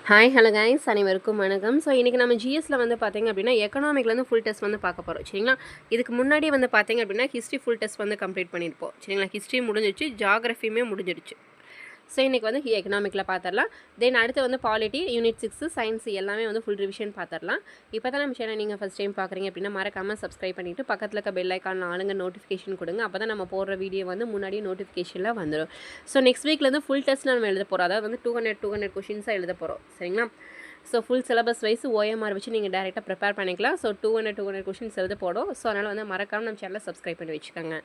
Hi hello guys, அனைவருக்கும் வணக்கம். So இன்றைக்கி நம்ம ஜிஎஸ்ல வந்து பார்த்திங்க அப்படின்னா எக்கனாமிக்லேருந்து ஃபுல் டெஸ்ட் வந்து பார்க்க போகிறோம். சரிங்களா? இதுக்கு முன்னாடி வந்து பார்த்திங்க அப்படின்னா ஹிஸ்ட்ரி ஃபுல் டெஸ்ட் வந்து கம்ப்ளீட் பண்ணியிருப்போம். சரிங்களா? ஹிஸ்ட்ரி முடிஞ்சிடுச்சு, ஜியாகிரஃபியுமே முடிஞ்சிடுச்சு. ஸோ இன்றைக்கி வந்து எக்கனாமிக்கில் பார்த்துடலாம். தென் அடுத்து வந்து பாலிட்டி, யூனிட் 6, சயின்ஸ் எல்லாமே வந்து ஃபுல் ரிவிஷன் பார்த்துடலாம். இப்போ தான் நம்ம சேனல் நீங்கள் ஃபஸ்ட் டைம் பார்க்குறீங்க அப்படின்னா மறக்காமல் சப்ஸ்கிரைப் பண்ணிவிட்டு பக்கத்தில் இருக்க பெல் ஐக்கான் ஆளுங்க நோட்டிஃபிகேஷன் கொடுங்க. அப்போ தான் நம்ம போடுற வீடியோ வந்து முன்னாடியே நோட்டிஃபிகேஷனில் வந்துடும். ஸோ நெக்ஸ்ட் வீக்லேருந்து ஃபுல் டெஸ்ட் நம்ம எழுத போகிறோம். அதாவது வந்து 200 கொஷின்ஸாக எழுத போகிறோம். சரிங்களா? So full syllabus wise OMR வச்சு நீங்கள் டேரெக்டாக ப்ரிப்பேர் பண்ணிக்கலாம். ஸோ 200 கொஷின்ஸ் எழுத போடும். ஸோ அதனால் வந்து மறக்காமல் நம்ம சேனலை சப்ஸ்கிரைப் பண்ணி வச்சுக்கோங்க.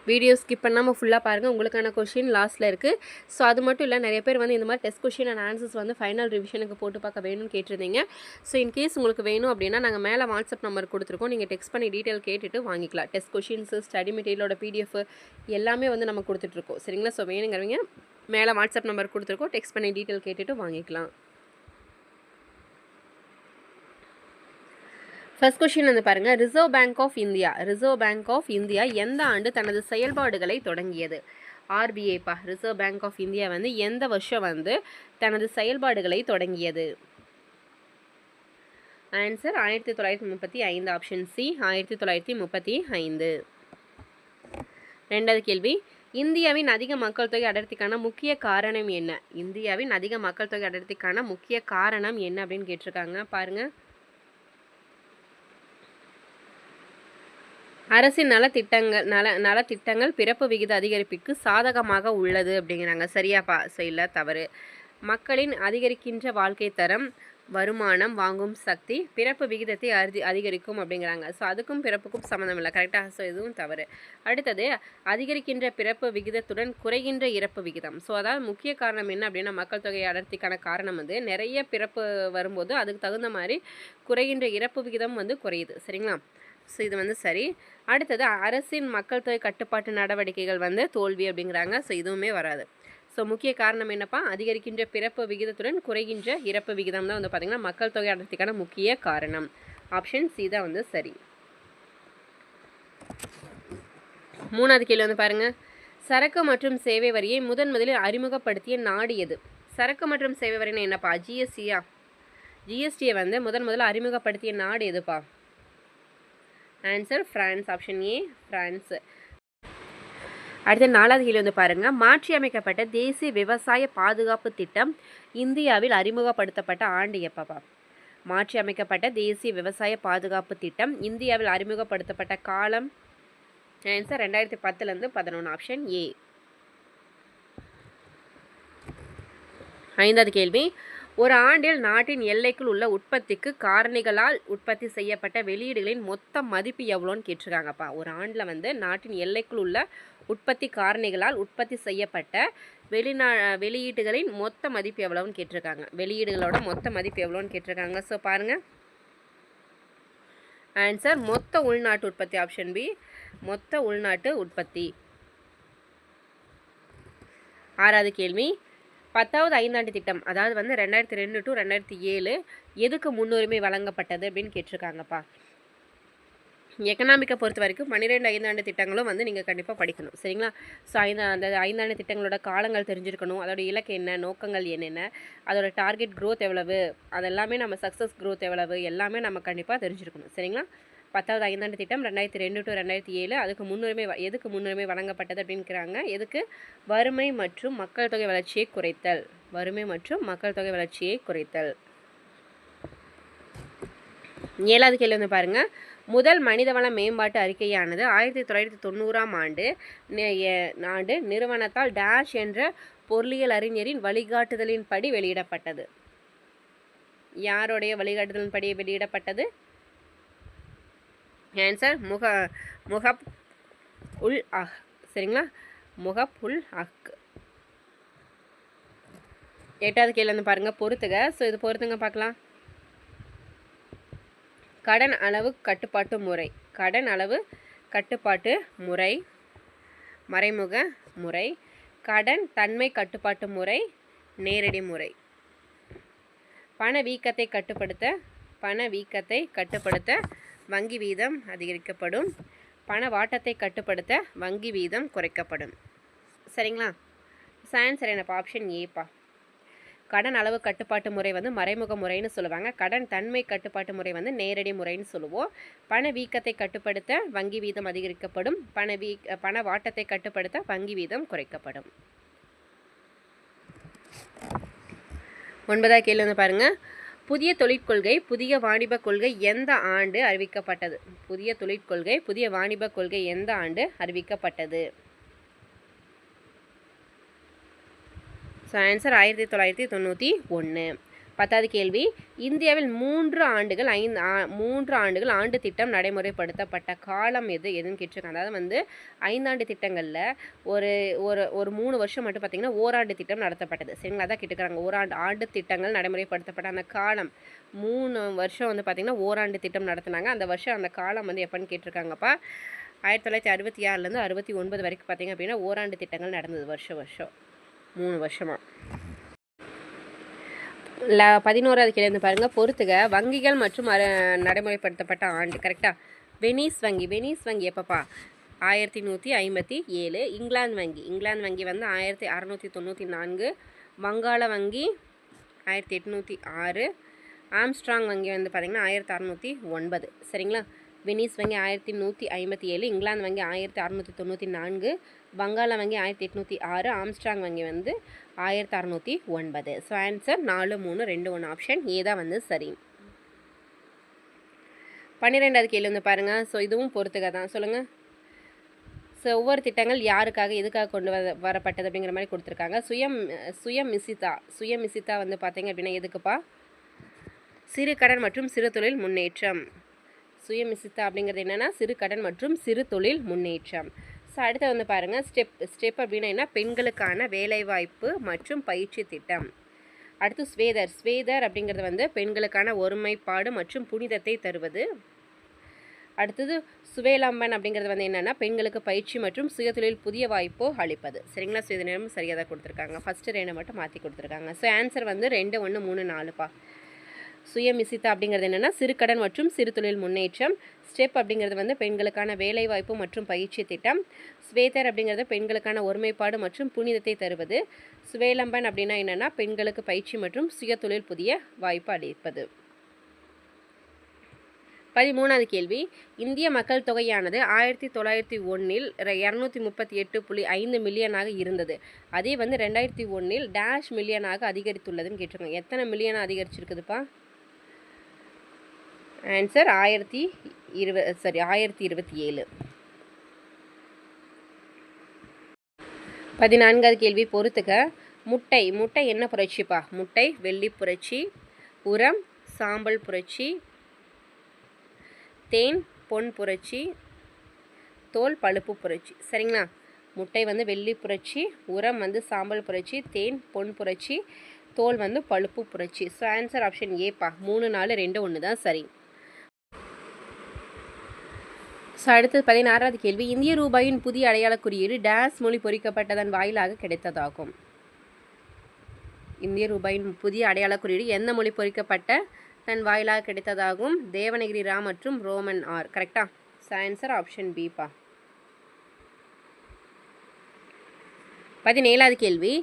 வீடியோ ஸ்கிப் பண்ணாமல் ஃபுல்லாக பாருங்கள். உங்களுக்கான கொஷின் லாஸ்ட்டில் இருக்குது. ஸோ அது மட்டும் இல்லை, நிறைய பேர் வந்து இந்த மாதிரி டெஸ்ட் கொஷின் அண்ட் ஆன்சர்ஸ் வந்து ஃபைனல் ரிவிஷனுக்கு போட்டு பார்க்க வேணும்னு கேட்டிருந்தீங்க. ஸோ இன்கேஸ் உங்களுக்கு வேணும் அப்படின்னா நாங்கள் மேலே வாட்ஸ்அப் நம்பர் கொடுத்துருக்கோம். நீங்கள் டெக்ஸ்ட் பண்ணி டீட்டெயில் கேட்டுட்டு வாங்கிக்கலாம். டெஸ்ட் கொஷின்ஸு, ஸ்டடி மெட்டீரியலோட பிடிஎஃப் எல்லாமே வந்து நம்ம கொடுத்துட்ருக்கோம். சரிங்களா? ஸோ வேணுங்கிறவங்க மேலே வாட்ஸ்அப் நம்பர் கொடுத்துருக்கோம். டெக்ஸ்ட் பண்ணி டீட்டெயில் கேட்டுட்டு வாங்கிக்கலாம். ஃபர்ஸ்ட் கொஷின் வந்து பாருங்கள். ரிசர்வ் பேங்க் ஆஃப் இந்தியா எந்த ஆண்டு தனது செயல்பாடுகளை தொடங்கியது? ஆர்பிஐப்பா. ரிசர்வ் பேங்க் ஆஃப் இந்தியா வந்து எந்த வருஷம் வந்து தனது செயல்பாடுகளை தொடங்கியது? ஆன்சர் 1935. Option C 1935. ரெண்டாவது கேள்வி. இந்தியாவின் அதிக மக்கள் தொகை அடர்த்திக்கான முக்கிய காரணம் என்ன? இந்தியாவின் அதிக மக்கள் தொகை அடர்த்திக்கான முக்கிய காரணம் என்ன அப்படின்னு கேட்டிருக்காங்க. பாருங்கள். அரசின் நலத்திட்டங்கள் பிறப்பு விகித அதிகரிப்புக்கு சாதகமாக உள்ளது அப்படிங்கிறாங்க. சரியாப்பா? ஸோ இல்லை, தவறு. மக்களின் அதிகரிக்கின்ற வாழ்க்கை தரம், வருமானம், வாங்கும் சக்தி பிறப்பு விகிதத்தை அதிகரிக்கும் அப்படிங்கிறாங்க. ஸோ அதுக்கும் பிறப்புக்கும் சம்மந்தம் இல்லை. கரெக்டாக? ஸோ இதுவும் தவறு. அடுத்தது, அதிகரிக்கின்ற பிறப்பு விகிதத்துடன் குறைகின்ற இறப்பு விகிதம். ஸோ அதாவது முக்கிய காரணம் என்ன அப்படின்னா மக்கள் தொகை அடர்த்திக்கான காரணம் வந்து நிறைய பிறப்பு வரும்போது அதுக்கு தகுந்த மாதிரி குறைகின்ற இறப்பு விகிதம் வந்து குறையுது. சரிங்களா? ஸோ இது வந்து சரி. அடுத்தது, அரசின் மக்கள் தொகை கட்டுப்பாட்டு நடவடிக்கைகள் வந்து தோல்வி அப்படிங்கிறாங்க. ஸோ இதுவுமே வராது. ஸோ முக்கிய காரணம் என்னப்பா? அதிகரிக்கின்ற பிறப்பு விகிதத்துடன் குறைகின்ற இறப்பு விகிதம் தான் வந்து பார்த்திங்கன்னா மக்கள் தொகை அடர்த்திக்கான முக்கிய காரணம். ஆப்ஷன் சி தான் வந்து சரி. மூணாவது கேள்வி வந்து பாருங்கள். சரக்கு மற்றும் சேவை வரியை முதலில் அறிமுகப்படுத்திய நாடு எது? சரக்கு மற்றும் சேவை வரின்னு என்னப்பா? ஜிஎஸ்டியா? ஜிஎஸ்டியை வந்து முதல்ல அறிமுகப்படுத்திய நாடு எதுப்பா? Answer France. Option A France. அடுத்த நாலாவது கேள்வி வந்து பாருங்கள். மாற்றி அமைக்கப்பட்ட தேசிய விவசாய பாதுகாப்பு திட்டம் இந்தியாவில் அறிமுகப்படுத்தப்பட்ட ஆண்டு எப்பப்பா? மாற்றி அமைக்கப்பட்ட தேசிய விவசாய பாதுகாப்பு திட்டம் இந்தியாவில் அறிமுகப்படுத்தப்பட்ட காலம்? ஆன்சர் 2010-11. Option A. ஐந்தாவது கேள்வி. ஒரு ஆண்டில் நாட்டின் எல்லைக்குள் உள்ள உற்பத்திக்கு காரணிகளால் உற்பத்தி செய்யப்பட்ட வெளியீடுகளின் மொத்த மதிப்பு எவ்வளோன்னு கேட்டிருக்காங்கப்பா. ஒரு ஆண்டில் வந்து நாட்டின் எல்லைக்குள் உள்ள உற்பத்தி காரணிகளால் உற்பத்தி செய்யப்பட்ட வெளியீடுகளின் மொத்த மதிப்பு எவ்வளோன்னு கேட்டிருக்காங்க. வெளியீடுகளோட மொத்த மதிப்பு எவ்வளோன்னு கேட்டிருக்காங்க. ஸோ பாருங்கள். ஆன்சர் மொத்த உள்நாட்டு உற்பத்தி. ஆப்ஷன் பி மொத்த உள்நாட்டு உற்பத்தி. ஆறாவது கேள்வி. 10வது ஐந்தாண்டு திட்டம், அதாவது வந்து 2002 to 2007 எதுக்கு முன்னுரிமை வழங்கப்பட்டது அப்படின்னு கேட்டிருக்காங்கப்பா. எக்கனாமிக்கை பொறுத்த வரைக்கும் 12 ஐந்தாண்டு திட்டங்களும் வந்து நீங்கள் கண்டிப்பாக படிக்கணும். சரிங்களா? ஸோ அந்த ஐந்தாண்டு திட்டங்களோட காலங்கள் தெரிஞ்சிருக்கணும். அதோட இலக்கு என்ன, நோக்கங்கள் என்னென்ன, அதோட டார்கெட் க்ரோத் எவ்வளவு, அதெல்லாமே நம்ம சக்ஸஸ் க்ரோத் எவ்வளவு எல்லாமே நம்ம கண்டிப்பாக தெரிஞ்சிருக்கணும். சரிங்களா? 10வது ஐந்தாண்டு திட்டம் 2002 to 2007 அதுக்கு எதுக்கு முன்னுரிமை வழங்கப்பட்டது அப்படின்னுக்கிறாங்க. எதுக்கு? வறுமை மற்றும் மக்கள் தொகை வளர்ச்சியை குறைத்தல். வறுமை மற்றும் மக்கள் தொகை வளர்ச்சியை குறைத்தல். ஏழாவது கேள்வி வந்து பாருங்கள். முதல் மனிதவள மேம்பாட்டு அறிக்கையானது 1990ஆம் ஆண்டு நிறுவனத்தால் டேஷ் என்ற பொருளியல் அறிஞரின் வழிகாட்டுதலின்படி வெளியிடப்பட்டது. யாருடைய வழிகாட்டுதலின்படி வெளியிடப்பட்டது? ஆன்சர் முகப் உல் அஹ். சரிங்களா? முகப் உல் அஹ். எட்டாவது கேள்வி வந்து பாருங்கள். பொறுத்துக. ஸோ இது பொறுத்துங்க பார்க்கலாம். கடன் அளவு கட்டுப்பாட்டு முறை. கடன் அளவு கட்டுப்பாட்டு முறை, மறைமுக முறை, கடன் தன்மை கட்டுப்பாட்டு முறை, நேரடி முறை. பணவீக்கத்தை கட்டுப்படுத்த வங்கி வீதம் அதிகரிக்கப்படும். பண வாட்டத்தை கட்டுப்படுத்த வங்கி வீதம் குறைக்கப்படும். சரிங்களா? ஸோ ஆன்சர் என்னப்பா? ஆப்ஷன் ஏப்பா. கடன் அளவு கட்டுப்பாட்டு முறை வந்து மறைமுக முறைன்னு சொல்லுவாங்க. கடன் தன்மை கட்டுப்பாட்டு முறை வந்து நேரடி முறைன்னு சொல்லுவோம். பண வீக்கத்தை கட்டுப்படுத்த வங்கி வீதம் அதிகரிக்கப்படும். பண வாட்டத்தை கட்டுப்படுத்த வங்கி வீதம் குறைக்கப்படும். 9வது கேள்வி வந்து பாருங்க. புதிய தொழிற்கொள்கை புதிய வாணிப கொள்கை எந்த ஆண்டு அறிவிக்கப்பட்டது? புதிய தொழிற்கொள்கை புதிய வாணிப கொள்கை எந்த ஆண்டு அறிவிக்கப்பட்டது? So answer 1991. 10வது கேள்வி. இந்தியாவில் 3 ஆண்டுகள் ஆண்டு திட்டம் நடைமுறைப்படுத்தப்பட்ட காலம் எதுன்னு கேட்டிருக்காங்க. அதாவது வந்து 5 ஆண்டு திட்டங்களில் ஒரு ஒரு 3 வருஷம் மட்டும் பார்த்திங்கன்னா ஓராண்டு திட்டம் நடத்தப்பட்டது. சரிங்களா? அதான் கேட்டுக்கிறாங்க. ஆண்டு திட்டங்கள் நடைமுறைப்படுத்தப்பட்ட அந்த காலம் 3 வருஷம் வந்து பார்த்திங்கன்னா ஓராண்டு திட்டம் நடத்தினாங்க. அந்த வருஷம் அந்த காலம் வந்து எப்போன்னு கேட்டிருக்காங்கப்பா. 1966லேருந்து 69 வரைக்கும் பார்த்திங்க அப்படின்னா ஓராண்டு திட்டங்கள் நடந்தது. வருஷம் 3 வருஷமாக. 11வது கேள்வி வந்து பாருங்கள். பொறுத்துக. வங்கிகள் மற்றும் நடைமுறைப்படுத்தப்பட்ட ஆண்டு. கரெக்டாக? வெனிஸ் வங்கி எப்பப்பா? 1157. இங்கிலாந்து வங்கி வந்து 1694. வங்காள வங்கி 1806. ஆம்ஸ்ட்ராங் வங்கி வந்து பார்த்திங்கன்னா 1609. சரிங்களா? வெனிஸ் வங்கி 1157, இங்கிலாந்து வங்கி 1694, வங்காள வங்கி 1806, ஆம்ஸ்ட்ராங் வங்கி வந்து 1609. ஸோ ஆன்சர் 4, 3, 2, 1 ஆப்ஷன் ஏ தான் வந்து சரி. 12வது கேள்வி வந்து பாருங்கள். ஸோ இதுவும் பொறுத்துக்க தான். சொல்லுங்கள். ஸோ ஒவ்வொரு திட்டங்கள் யாருக்காக எதுக்காக கொண்டு வரப்பட்டது அப்படிங்கிற மாதிரி கொடுத்துருக்காங்க. சுயமிசிதா வந்து பார்த்தீங்க அப்படின்னா எதுக்குப்பா? சிறு கடன் மற்றும் சிறு தொழில் முன்னேற்றம். சுயமிசிதா அப்படிங்கிறது என்னென்னா சிறு கடன் மற்றும் சிறு தொழில் முன்னேற்றம். ஸோ அடுத்து வந்து பாருங்கள். ஸ்டெப் அப்படின்னா என்ன? பெண்களுக்கான வேலைவாய்ப்பு மற்றும் பயிற்சி திட்டம். அடுத்து ஸ்வேதர் அப்படிங்கிறது வந்து பெண்களுக்கான ஒருமைப்பாடு மற்றும் புனிதத்தை தருவது. அடுத்தது சுவேலம்பன் அப்படிங்கிறது வந்து என்னென்னா பெண்களுக்கு பயிற்சி மற்றும் சுயதொழில் புதிய வாய்ப்பு அளிப்பது. சரிங்களா? ஸோ இது நேரம் சரியாக தான் கொடுத்துருக்காங்க. ஃபஸ்ட்டு 2 மட்டும் மாற்றி கொடுத்துருக்காங்க. ஸோ ஆன்சர் வந்து 2, 1, 3, 4பா. சுயமிசிதா அப்படிங்கிறது என்னென்னா சிறுகடன் மற்றும் சிறு தொழில் முன்னேற்றம். ஸ்டெப் அப்படிங்கிறது வந்து பெண்களுக்கான வேலைவாய்ப்பு மற்றும் பயிற்சி திட்டம். ஸ்வேதர் அப்படிங்கிறது பெண்களுக்கான ஒருமைப்பாடு மற்றும் புனிதத்தை தருவது. சுவேலம்பன் அப்படின்னா என்னென்னா பெண்களுக்கு பயிற்சி மற்றும் சுயதொழில் புதிய வாய்ப்பு அளிப்பது. 13வது கேள்வி. இந்திய மக்கள் தொகையானது 1901இல் 238.5 மில்லியனாக இருந்தது. அதே வந்து 2001இல் டேஷ் மில்லியனாக அதிகரித்துள்ளதுன்னு கேட்டிருக்காங்க. எத்தனை மில்லியனாக அதிகரிச்சிருக்குதுப்பா? ஆன்சர் 1027. 14வது கேள்வி பொறுத்துக்க. முட்டை என்ன புரட்சிப்பா? முட்டை வெள்ளி புரட்சி. உரம் சாம்பல் புரட்சி. தேன் பொன் புரட்சி. தோல் பழுப்பு புரட்சி. சரிங்களா? முட்டை வந்து வெள்ளி புரட்சி, உரம் வந்து சாம்பல் புரட்சி, தேன் பொன் புரட்சி, தோல் வந்து பழுப்பு புரட்சி. ஸோ ஆன்சர் ஆப்ஷன் ஏப்பா. 3, 4, 2, 1 தான் சரி. ஸோ அடுத்து 16வது கேள்வி. இந்திய ரூபாயின் புதிய அடையாள குறியீடு டேஸ் மொழி பொறிக்கப்பட்டதன் வாயிலாக கிடைத்ததாகும். இந்திய ரூபாயின் புதிய அடையாள குறியீடு எந்த மொழி பொறிக்கப்பட்ட தன் வாயிலாக கிடைத்ததாகும்? தேவனகிரி ரா மற்றும் ரோமன் ஆர். கரெக்டா? ஆன்சர் ஆப்ஷன் பிப்பா. 17வது கேள்வி.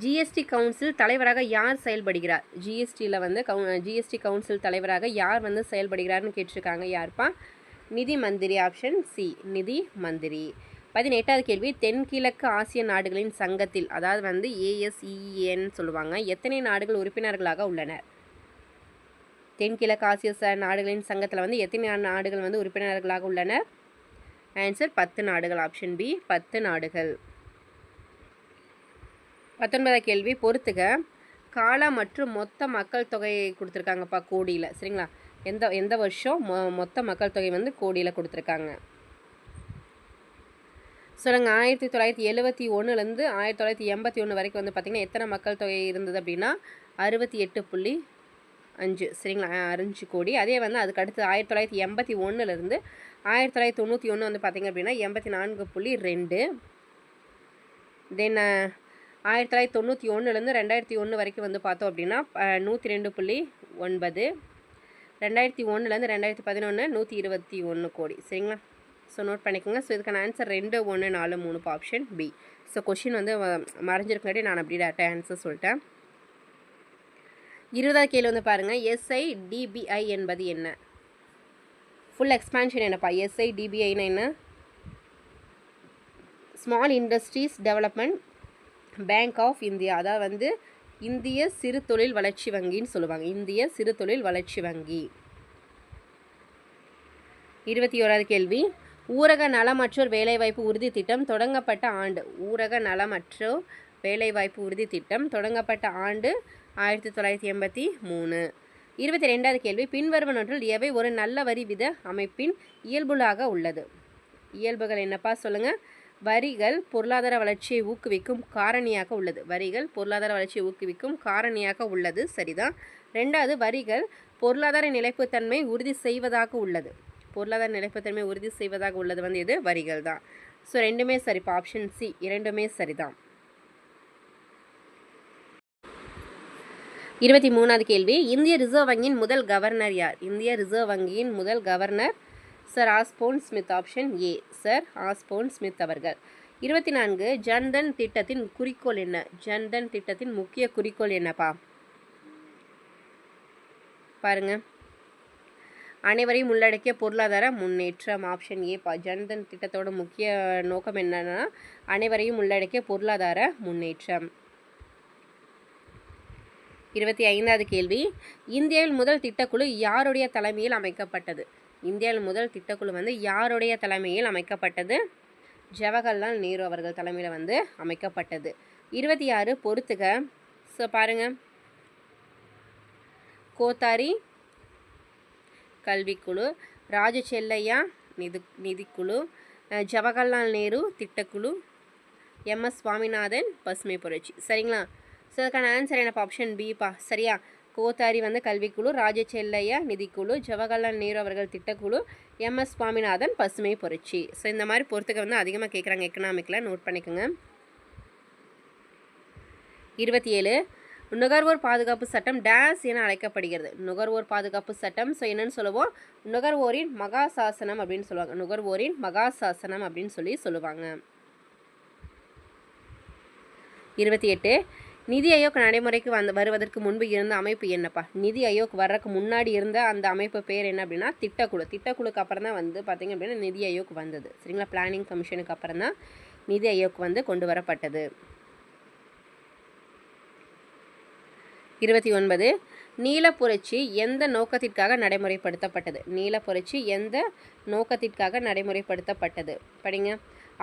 ஜிஎஸ்டி கவுன்சில் தலைவராக யார் செயல்படுகிறார்? ஜிஎஸ்டியில் வந்து ஜிஎஸ்டி கவுன்சில் தலைவராக யார் வந்து செயல்படுகிறார்னு கேட்டிருக்காங்க. யார்ப்பா? நிதி மந்திரி. ஆப்ஷன் சி நிதி மந்திரி. 18வது கேள்வி. தென்கிழக்கு ஆசிய நாடுகளின் சங்கத்தில் அதாவது வந்து ASEAN சொல்லுவாங்க. எத்தனை நாடுகள் உறுப்பினர்களாக உள்ளனர்? தென்கிழக்கு ஆசிய நாடுகளின் சங்கத்தில் வந்து எத்தனை நாடுகள் வந்து உறுப்பினர்களாக உள்ளனர்? ஆன்சர் 10 நாடுகள். ஆப்ஷன் பி 10 நாடுகள். 19வது கேள்வி பொறுத்துக. கால மற்றும் மொத்த மக்கள் தொகையை கொடுத்துருக்காங்கப்பா கோடியில். சரிங்களா? எந்த வருஷம் மொத்த மக்கள் தொகை வந்து கோடியில் கொடுத்துருக்காங்க? சொல்லுங்க. 1971லேருந்து 1981 வரைக்கும் வந்து பார்த்திங்கன்னா எத்தனை மக்கள் தொகை இருந்தது அப்படின்னா 68.5. சரிங்களா? 5 கோடி. அதே வந்து அதுக்கு அடுத்து 1981லேருந்து 1991 வந்து பார்த்திங்க அப்படின்னா 84.2. தென் 1991லேருந்து 2001 வரைக்கும் வந்து பார்த்தோம் அப்படின்னா 102.9. 2001லேருந்து 2011 121 கோடி. சரிங்களா? ஸோ நோட் பண்ணிக்கோங்க. ஸோ இதுக்கான answer 2, 1, 4, 3 option B so question வந்து மறைஞ்சிருக்காட்டி நான் அப்படி டேரெக்டாக ஆன்சர் சொல்லிட்டேன். 20வது கேள்வி வந்து பாருங்கள், SIDBI என்பது என்ன? ஃபுல் எக்ஸ்பான்ஷன் என்னப்பா? SIDBIனா என்ன? Small industries development bank of India. அதாவது வந்து இந்திய சிறு தொழில் வளர்ச்சி வங்கின்னு சொல்லுவாங்க. இந்திய சிறு தொழில் வளர்ச்சி வங்கி. 21வது கேள்வி, ஊரக நலமற்றோர் வேலைவாய்ப்பு உறுதி திட்டம் தொடங்கப்பட்ட ஆண்டு. ஊரக நலமற்றோர் வேலைவாய்ப்பு உறுதி திட்டம் தொடங்கப்பட்ட ஆண்டு 1983. 22வது கேள்வி, பின்வருவனவற்றில் எவை ஒரு நல்ல வரி வித அமைப்பின் இயல்புலாக உள்ளது? இயல்புகள் என்னப்பா சொல்லுங்கள். வரிகள் பொருளாதார வளர்ச்சியை ஊக்குவிக்கும் காரணியாக உள்ளது. வரிகள் பொருளாதார வளர்ச்சியை ஊக்குவிக்கும் காரணியாக உள்ளது, சரிதான். 2வது, வரிகள் பொருளாதார நிலைப்புத்தன்மை உறுதி செய்வதாக உள்ளது. பொருளாதார நிலைப்புத்தன்மை உறுதி செய்வதாக உள்ளது வந்து இது வரிகள் தான். ஸோ ரெண்டுமே சரிப்பா. ஆப்ஷன் சி, இரண்டுமே சரிதான். 23வது கேள்வி, இந்திய ரிசர்வ் வங்கியின் முதல் கவர்னர் யார்? இந்திய ரிசர்வ் வங்கியின் முதல் governor sir Osborne Smith. Option A, sir Osborne Smith அவர்கள். 24, ஜன்தன் திட்டத்தின் குறிக்கோள் என்ன? ஜன்தன் திட்டத்தின் முக்கிய குறிக்கோள் என்னப்பா? பாருங்க, அனைவரையும் உள்ளடக்கிய பொருளாதார முன்னேற்றம். ஆப்ஷன் ஏப்பா. ஜன்தன் திட்டத்தோட முக்கிய நோக்கம் என்னன்னா அனைவரையும் உள்ளடக்கிய பொருளாதார முன்னேற்றம். 25வது கேள்வி, இந்தியாவில் முதல் திட்டக்குழு யாருடைய தலைமையில் அமைக்கப்பட்டது? இந்தியாவில் முதல் திட்டக்குழு வந்து யாருடைய தலைமையில் அமைக்கப்பட்டது? ஜவஹர்லால் நேரு அவர்கள் தலைமையில் வந்து அமைக்கப்பட்டது. 26, பொறுத்துக. ஸோ பாருங்கள், கோத்தாரி கல்விக்குழு, ராஜச்செல்லையா நிதிக்குழு, ஜவஹர்லால் நேரு திட்டக்குழு, MS சுவாமிநாதன் பசுமை புரட்சி. சரிங்களா? ஸோ அதுக்கான ஆன்சர் என்னப்பா? ஆப்ஷன் பிப்பா. சரியா? கோத்தாரி வந்து கல்விக்குழு, ராஜச்செல்லையா நிதிக்குழு, ஜவஹர்லால் நேரு அவர்கள் திட்டக்குழு, MS சுவாமிநாதன் பசுமை புரட்சி. ஸோ இந்த மாதிரி பொறுத்துக்க வந்து அதிகமாக கேட்குறாங்க எக்கனாமிக்கில், நோட் பண்ணிக்கோங்க. 27, நுகர்வோர் பாதுகாப்பு சட்டம் டேஸ் என அழைக்கப்படுகிறது. நுகர்வோர் பாதுகாப்பு சட்டம் ஸோ என்னன்னு சொல்லுவோம்? நுகர்வோரின் மகா சாசனம் அப்படின்னு சொல்லுவாங்க. நுகர்வோரின் மகா சாசனம் அப்படின்னு சொல்லுவாங்க. 28, நிதி ஆயோக் நடைமுறைக்கு வருவதற்கு முன்பு இருந்த அமைப்பு என்னப்பா? நிதி ஆயோக் வர்றதுக்கு முன்னாடி இருந்த அந்த அமைப்பு பேர் என்ன அப்படின்னா திட்டக்குழு. திட்டக்குழுக்கு அப்புறம் தான் வந்து பார்த்திங்க அப்படின்னா நிதி ஆயோக் வந்தது. சரிங்களா? பிளானிங் கமிஷனுக்கு அப்புறம் தான் நிதி ஆயோக் வந்து கொண்டு வரப்பட்டது. 29, நீலப்புரட்சி எந்த நோக்கத்திற்காக நடைமுறைப்படுத்தப்பட்டது? நீலப்புரட்சி எந்த நோக்கத்திற்காக நடைமுறைப்படுத்தப்பட்டது? படிங்க.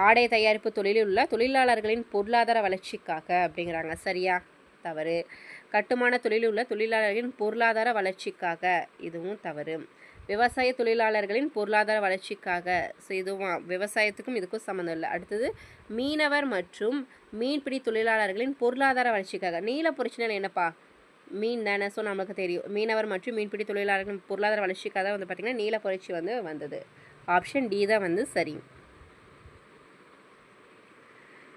ஆடை தயாரிப்பு தொழிலில் உள்ள தொழிலாளர்களின் பொருளாதார வளர்ச்சிக்காக அப்படிங்கிறாங்க. சரியா? தவறு. கட்டுமான தொழிலில் உள்ள தொழிலாளர்களின் பொருளாதார வளர்ச்சிக்காக, இதுவும் தவறு. விவசாய தொழிலாளர்களின் பொருளாதார வளர்ச்சிக்காக, ஸோ இதுவும் விவசாயத்துக்கும் இதுக்கும் சம்மந்தம் இல்லை. அடுத்தது, மீனவர் மற்றும் மீன்பிடி தொழிலாளர்களின் பொருளாதார வளர்ச்சிக்காக. நீலப்புரட்சினால் என்னப்பா? மீன் தானே. ஸோ நமக்கு தெரியும், மீனவர் மற்றும் மீன்பிடி தொழிலாளர்களின் பொருளாதார வளர்ச்சிக்காக தான் வந்து பார்த்திங்கன்னா நீலப்புரட்சி வந்து வந்தது. ஆப்ஷன் டி தான் வந்து சரி.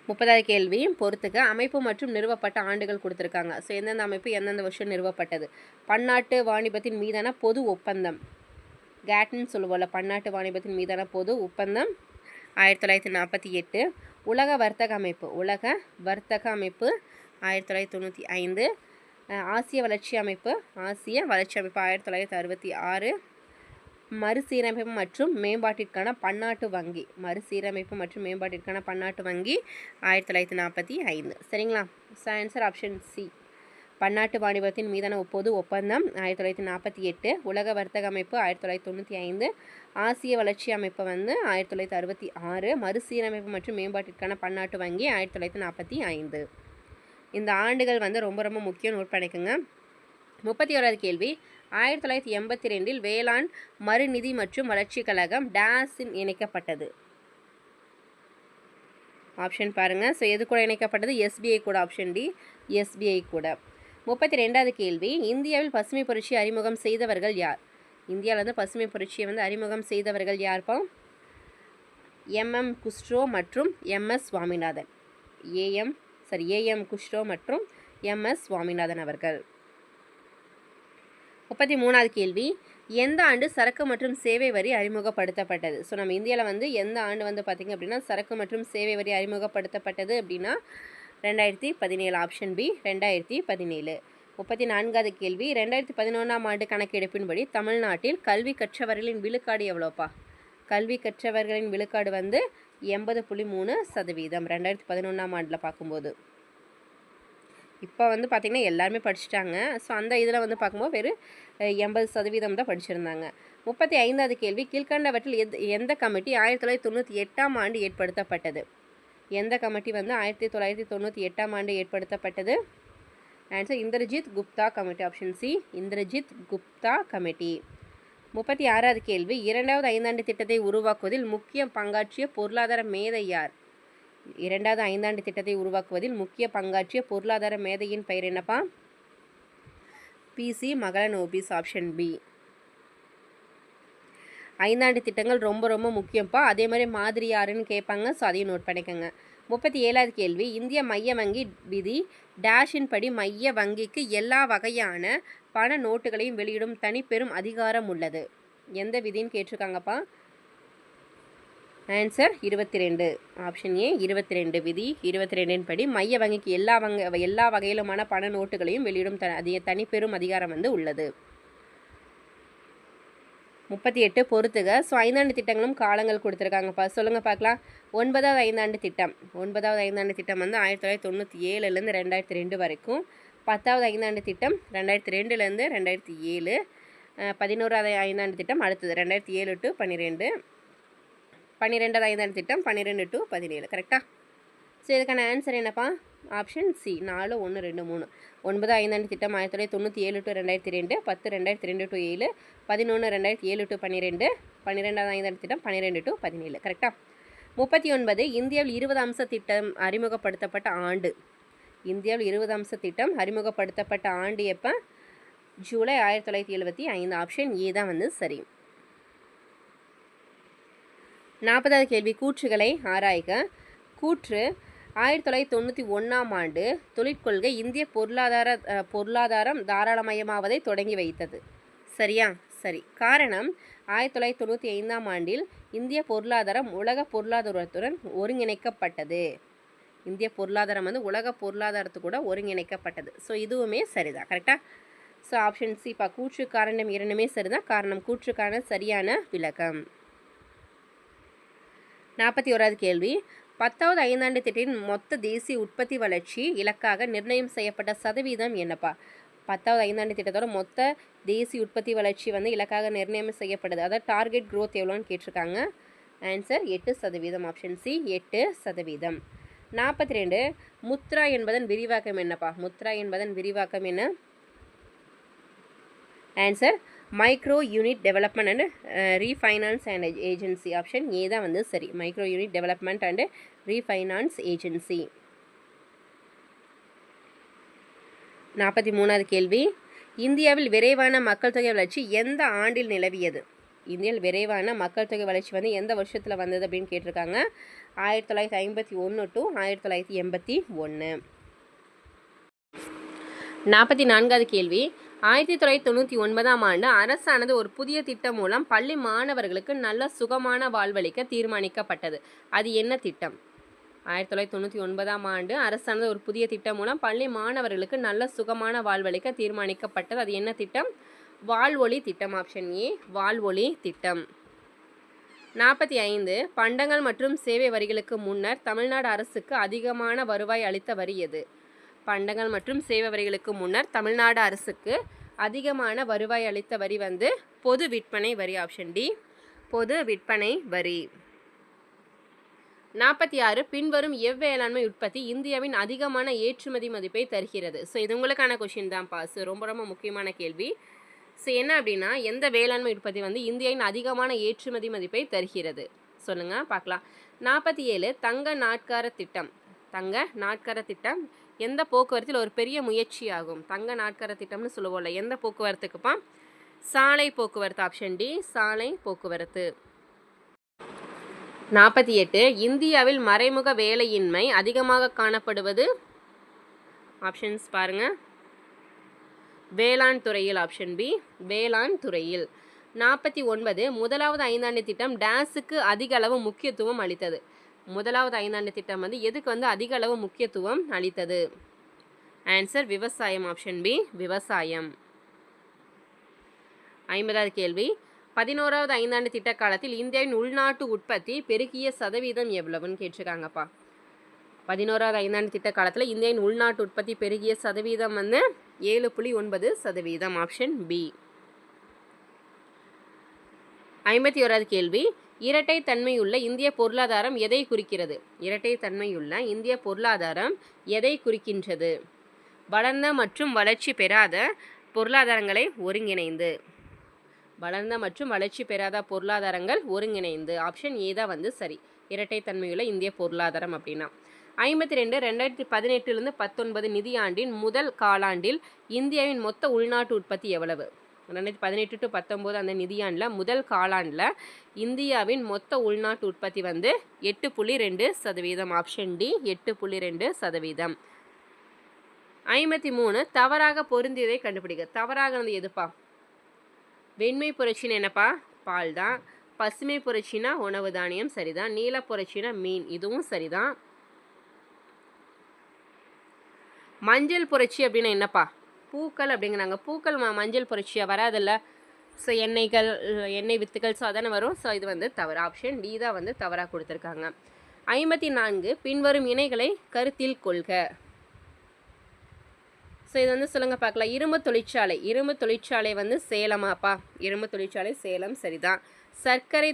30வது கேள்வி, பொறுத்துக்க. அமைப்பு மற்றும் நிறுவப்பட்ட ஆண்டுகள் கொடுத்துருக்காங்க. ஸோ எந்தெந்த அமைப்பு எந்தெந்த வருஷம் நிறுவப்பட்டது? பன்னாட்டு வாணிபத்தின் மீதான பொது ஒப்பந்தம், கேட்னு சொல்லுவோம்ல, பன்னாட்டு வாணிபத்தின் மீதான பொது ஒப்பந்தம் 1948. உலக வர்த்தக அமைப்பு 1995. ஆசிய வளர்ச்சி அமைப்பு 1966. மறுசீரமைப்பு மற்றும் மேம்பாட்டிற்கான பன்னாட்டு வங்கி 1945. சரிங்களா? So answer option C. பன்னாட்டு வாணிபத்தின் மீதான பொது ஒப்பந்தம் 1948, உலக வர்த்தக அமைப்பு 1995, ஆசிய வளர்ச்சி அமைப்பு வந்து 1966, மறுசீரமைப்பு மற்றும் மேம்பாட்டிற்கான பன்னாட்டு வங்கி 1945. இந்த ஆண்டுகள் வந்து ரொம்ப ரொம்ப முக்கியம், நோட் பண்ணிக்கோங்க. 31வது கேள்வி, 1982 வேளாண் மறுநிதி மற்றும் வளர்ச்சி கழகம் டேஸின் இணைக்கப்பட்டது. ஆப்ஷன் பாருங்கள். ஸோ எது கூட இணைக்கப்பட்டது? SBI கூட. ஆப்ஷன் டி, SBI கூட. 32வது கேள்வி, இந்தியாவில் பசுமை புரட்சி அறிமுகம் செய்தவர்கள் யார்? இந்தியாவில் வந்து பசுமை புரட்சியை வந்து அறிமுகம் செய்தவர்கள் யார்ப்பா? AM குஸ்ரோ மற்றும் MS சுவாமிநாதன். AM குஸ்ரோ மற்றும் MS சுவாமிநாதன் அவர்கள். 33வது கேள்வி, எந்த ஆண்டு சரக்கு மற்றும் சேவை வரி அறிமுகப்படுத்தப்பட்டது? ஸோ நம்ம இந்தியாவில் வந்து எந்த ஆண்டு வந்து பார்த்திங்க அப்படின்னா சரக்கு மற்றும் சேவை வரி அறிமுகப்படுத்தப்பட்டது அப்படின்னா 2017. Option B 2017. 34வது கேள்வி, 2011ஆம் ஆண்டு கணக்கெடுப்பின்படி தமிழ்நாட்டில் கல்வி கற்றவர்களின் விழுக்காடு எவ்வளோப்பா? கல்வி கற்றவர்களின் விழுக்காடு வந்து 80.3%. 2011ஆம் ஆண்டில் பார்க்கும்போது. இப்போ வந்து பார்த்திங்கன்னா எல்லாருமே படிச்சுட்டாங்க. ஸோ அந்த இதில் வந்து பார்க்கும்போது வெறும் 80% தான் படிச்சிருந்தாங்க. 35வது கேள்வி, கீழ்கண்டவற்றில் எந்த கமிட்டி 1998ஆம் ஆண்டு ஏற்படுத்தப்பட்டது? எந்த கமிட்டி வந்து 1998ஆம் ஆண்டு ஏற்படுத்தப்பட்டது? Answer Indrajit Gupta committee. Option C Indrajit Gupta committee. 36வது கேள்வி, 2வது ஐந்தாண்டு திட்டத்தை உருவாக்குவதில் முக்கிய பங்காற்றிய பொருளாதார மேதை யார்? 2வது ஐந்தாண்டு திட்டத்தை உருவாக்குவதில் முக்கிய பங்காற்றிய பொருளாதார மேதையின் பெயர் என்னப்பா? பிசி மகளனோபிஸ். Option B. ஐந்தாண்டு திட்டங்கள் ரொம்ப ரொம்ப முக்கியம்ப்பா. அதே மாதிரி மாதிரி யாருன்னு கேட்பாங்க. ஸோ அதையும் நோட் பண்ணிக்கோங்க. 37வது கேள்வி, இந்திய மைய வங்கி விதி டேஷின் படி மைய வங்கிக்கு எல்லா வகையான பண நோட்டுகளையும் வெளியிடும் தனிப்பெரும் அதிகாரம் உள்ளது. எந்த விதின்னு கேட்டிருக்காங்கப்பா? ஆன்சர் 22. Option A 22. விதி 22 படி மைய வங்கிக்கு எல்லா வகையிலுமான பண நோட்டுகளையும் வெளியிடும் தனிப்பெரும் அதிகாரம் வந்து உள்ளது. 38 பொறுத்துக. ஸோ ஐந்தாண்டு திட்டங்களும் காலங்கள் கொடுத்துருக்காங்கப்பா. சொல்லுங்கள் பார்க்கலாம். 9வது ஐந்தாண்டு திட்டம். 9வது ஐந்தாண்டு திட்டம் வந்து 1997லேருந்து 2002 வரைக்கும். 10வது ஐந்தாண்டு திட்டம் 2002லேருந்து 2007. 11வது ஐந்தாண்டு திட்டம் அடுத்தது 2007 to 12. 12வது ஐந்தாண்டு திட்டம் 12 to 17. கரெக்டாக? ஸோ இதுக்கான ஆன்சர் என்னப்பா? Option C 4, 1, 2, 3. 9வது ஐந்தாண்டு திட்டம் 1997 to 2002. 10 2002 to 7. 11 2007 to 12. 12வது ஐந்தாண்டு திட்டம் 12 to 17. கரெக்டாக? 39 இந்தியாவில் 20 அம்ச திட்டம் அறிமுகப்படுத்தப்பட்ட ஆண்டு. இந்தியாவில் 20 அம்ச திட்டம் அறிமுகப்படுத்தப்பட்ட ஆண்டு எப்போ? ஜூலை 1975. ஆப்ஷன் ஏ தான் வந்து சரி. 40வது கேள்வி, கூற்றுகளை ஆராய்க. கூற்று 1991ஆம் ஆண்டு தொழிற்கொள்கை இந்திய பொருளாதாரம் தாராளமயமாவதை தொடங்கி வைத்தது. சரியா? சரி. காரணம் 1995ஆம் ஆண்டில் இந்திய பொருளாதாரம் உலக பொருளாதாரத்துடன் ஒருங்கிணைக்கப்பட்டது. இந்திய பொருளாதாரம் வந்து உலக பொருளாதாரத்து கூட ஒருங்கிணைக்கப்பட்டது. ஸோ இதுவுமே சரிதான். கரெக்டாக? ஸோ ஆப்ஷன் சிப்பா கூற்று காரணம் இரண்டுமே சரிதான். காரணம் கூற்றுக்கான சரியான விளக்கம். 41வது கேள்வி, 10வது ஐந்தாண்டு திட்டத்தின் மொத்த தேசிய உற்பத்தி வளர்ச்சி இலக்காக நிர்ணயம் செய்யப்பட்ட சதவீதம் என்னப்பா? 10வது ஐந்தாண்டு திட்டத்தோட மொத்த தேசிய உற்பத்தி வளர்ச்சி வந்து இலக்காக நிர்ணயம் செய்யப்படுது. அதாவது டார்கெட் க்ரோத் எவ்வளோன்னு கேட்டிருக்காங்க. ஆன்சர் 8%. Option C 8%. 42 முத்ரா என்பதன் விரிவாக்கம் என்னப்பா? முத்ரா என்பதன் விரிவாக்கம் என்ன? Answer micro unit development and refinance and agency. Option A தான் வந்து சரி. Micro unit development and refinance agency. 43வது கேள்வி, இந்தியாவில் விரைவான மக்கள் தொகை வளர்ச்சி எந்த ஆண்டில் நிலவியது? இந்தியாவில் விரைவான மக்கள் தொகை வளர்ச்சி வந்து எந்த வருஷத்தில் வந்தது அப்படின்னு கேட்டிருக்காங்க. 1951 to 1981. 44வது கேள்வி, 1999ஆம் ஆண்டு அரசானது ஒரு புதிய திட்டம் மூலம் பள்ளி மாணவர்களுக்கு நல்ல சுகமான வாழ்வளிக்க தீர்மானிக்கப்பட்டது. அது என்ன திட்டம்? 1999ஆம் ஆண்டு அரசானது ஒரு புதிய திட்டம் மூலம் பள்ளி மாணவர்களுக்கு நல்ல சுகமான வாழ்வளிக்க தீர்மானிக்கப்பட்டது. அது என்ன திட்டம்? வாழ்வொளி திட்டம். ஆப்ஷன் ஏ வாழ்வொளி திட்டம். 45 பண்டங்கள் மற்றும் சேவை வரிகளுக்கு முன்னர் தமிழ்நாடு அரசுக்கு அதிகமான வருவாய் அளித்த வரி எது? பண்டங்கள் மற்றும் சேவை வரிகளுக்கு முன்னர் தமிழ்நாடு அரசுக்கு அதிகமான வருவாய் அளித்த வரி வந்து பொது விற்பனை வரி. ஆப்ஷன் டி பொது விற்பனை வரி. 46 பின்வரும் எவ்வேளாண்மை உற்பத்தி இந்தியாவின் அதிகமான ஏற்றுமதி மதிப்பை தருகிறது? ஸோ இது உங்களுக்கான கொஷின் தான் பாஸ். ரொம்ப ரொம்ப முக்கியமான கேள்வி. ஸோ என்ன அப்படின்னா எந்த வேளாண்மை உற்பத்தி வந்து இந்தியாவின் அதிகமான ஏற்றுமதி மதிப்பை தருகிறது? சொல்லுங்கள் பார்க்கலாம். 47 தங்க நாட்கார திட்டம். தங்க நாட்கார திட்டம் எந்த போக்குவரத்தில் ஒரு பெரிய முயற்சி ஆகும்? தங்க நாட்கார திட்டம்னு சொல்லுவோம்ல, எந்த போக்குவரத்துக்குப்பா? சாலை போக்குவரத்து. ஆப்ஷன் டி சாலை போக்குவரத்து. 48 இந்தியாவில் மறைமுக வேலையின்மை அதிகமாக காணப்படுவது? ஆப்ஷன்ஸ் பாருங்க. வேளாண் துறையில். ஆப்ஷன் பி வேளாண் துறையில். 49 முதலாவது ஐந்தாண்டு திட்டம் டேஸுக்கு அதிக அளவு முக்கியத்துவம் அளித்தது. முதலாவது ஐந்தாண்டு திட்டம் வந்து எதுக்கு வந்து அதிக அளவு முக்கியத்துவம் அளித்தது? ஆன்சர் விவசாயம். ஆப்ஷன் பி விவசாயம். 50வது கேள்வி 11வது ஐந்தாண்டு திட்ட காலத்தில் இந்தியாவின் உள்நாட்டு உற்பத்தி பெருகிய சதவீதம் எவ்வளவுன்னு கேட்டிருக்காங்கப்பா. 11வது ஐந்தாண்டு திட்ட காலத்தில் இந்தியாவின் உள்நாட்டு உற்பத்தி பெருகிய சதவீதம் வந்து 7.9%. Option B. 51வது கேள்வி இரட்டை தன்மையுள்ள இந்திய பொருளாதாரம் எதை குறிக்கிறது? இரட்டை தன்மையுள்ள இந்திய பொருளாதாரம் எதை குறிக்கின்றது? வளர்ந்த மற்றும் வளர்ச்சி பெறாத பொருளாதாரங்களை ஒருங்கிணைந்து. வளர்ந்த மற்றும் வளர்ச்சி பெறாத பொருளாதாரங்கள் ஒருங்கிணைந்து. ஆப்ஷன் ஏ தான் வந்து சரி. இரட்டை தன்மையுள்ள இந்திய பொருளாதாரம் அப்படின்னா. 52 2018 19 நிதியாண்டின் முதல் காலாண்டில் இந்தியாவின் மொத்த உள்நாட்டு உற்பத்தி எவ்வளவு? 2018 to 19 அந்த நிதியாண்டில் முதல் காலாண்டில் இந்தியாவின் மொத்த உள்நாட்டு உற்பத்தி வந்து 8.2%. Option D 8.2%. 53 தவறாக பொருந்தியதை கண்டுபிடிக்க. தவறாக எதுப்பா? வெண்மை புரட்சின்னு என்னப்பா? பால் தான். பசுமை புரட்சினா உணவு தானியம் சரிதான். நீல புரட்சினா மீன், இதுவும் சரிதான். மஞ்சள் புரட்சி அப்படின்னா என்னப்பா? பூக்கள் அப்படிங்கிறாங்க. பூக்கள் மஞ்சள் புரட்சியாக வராதில்ல. ஸோ எண்ணெய் வித்துக்கள் ஸோ அதானே வரும். ஸோ இது வந்து தவறு. ஆப்ஷன் டி தான் வந்து தவறாக கொடுத்துருக்காங்க. 54 பின்வரும் இணைகளை கருத்தில் கொள்க. ஸோ இது வந்து சொல்லுங்க பார்க்கலாம். இரும்பு தொழிற்சாலை வந்து சேலமாப்பா? இரும்பு தொழிற்சாலை சேலம் சரிதான். சர்க்கரை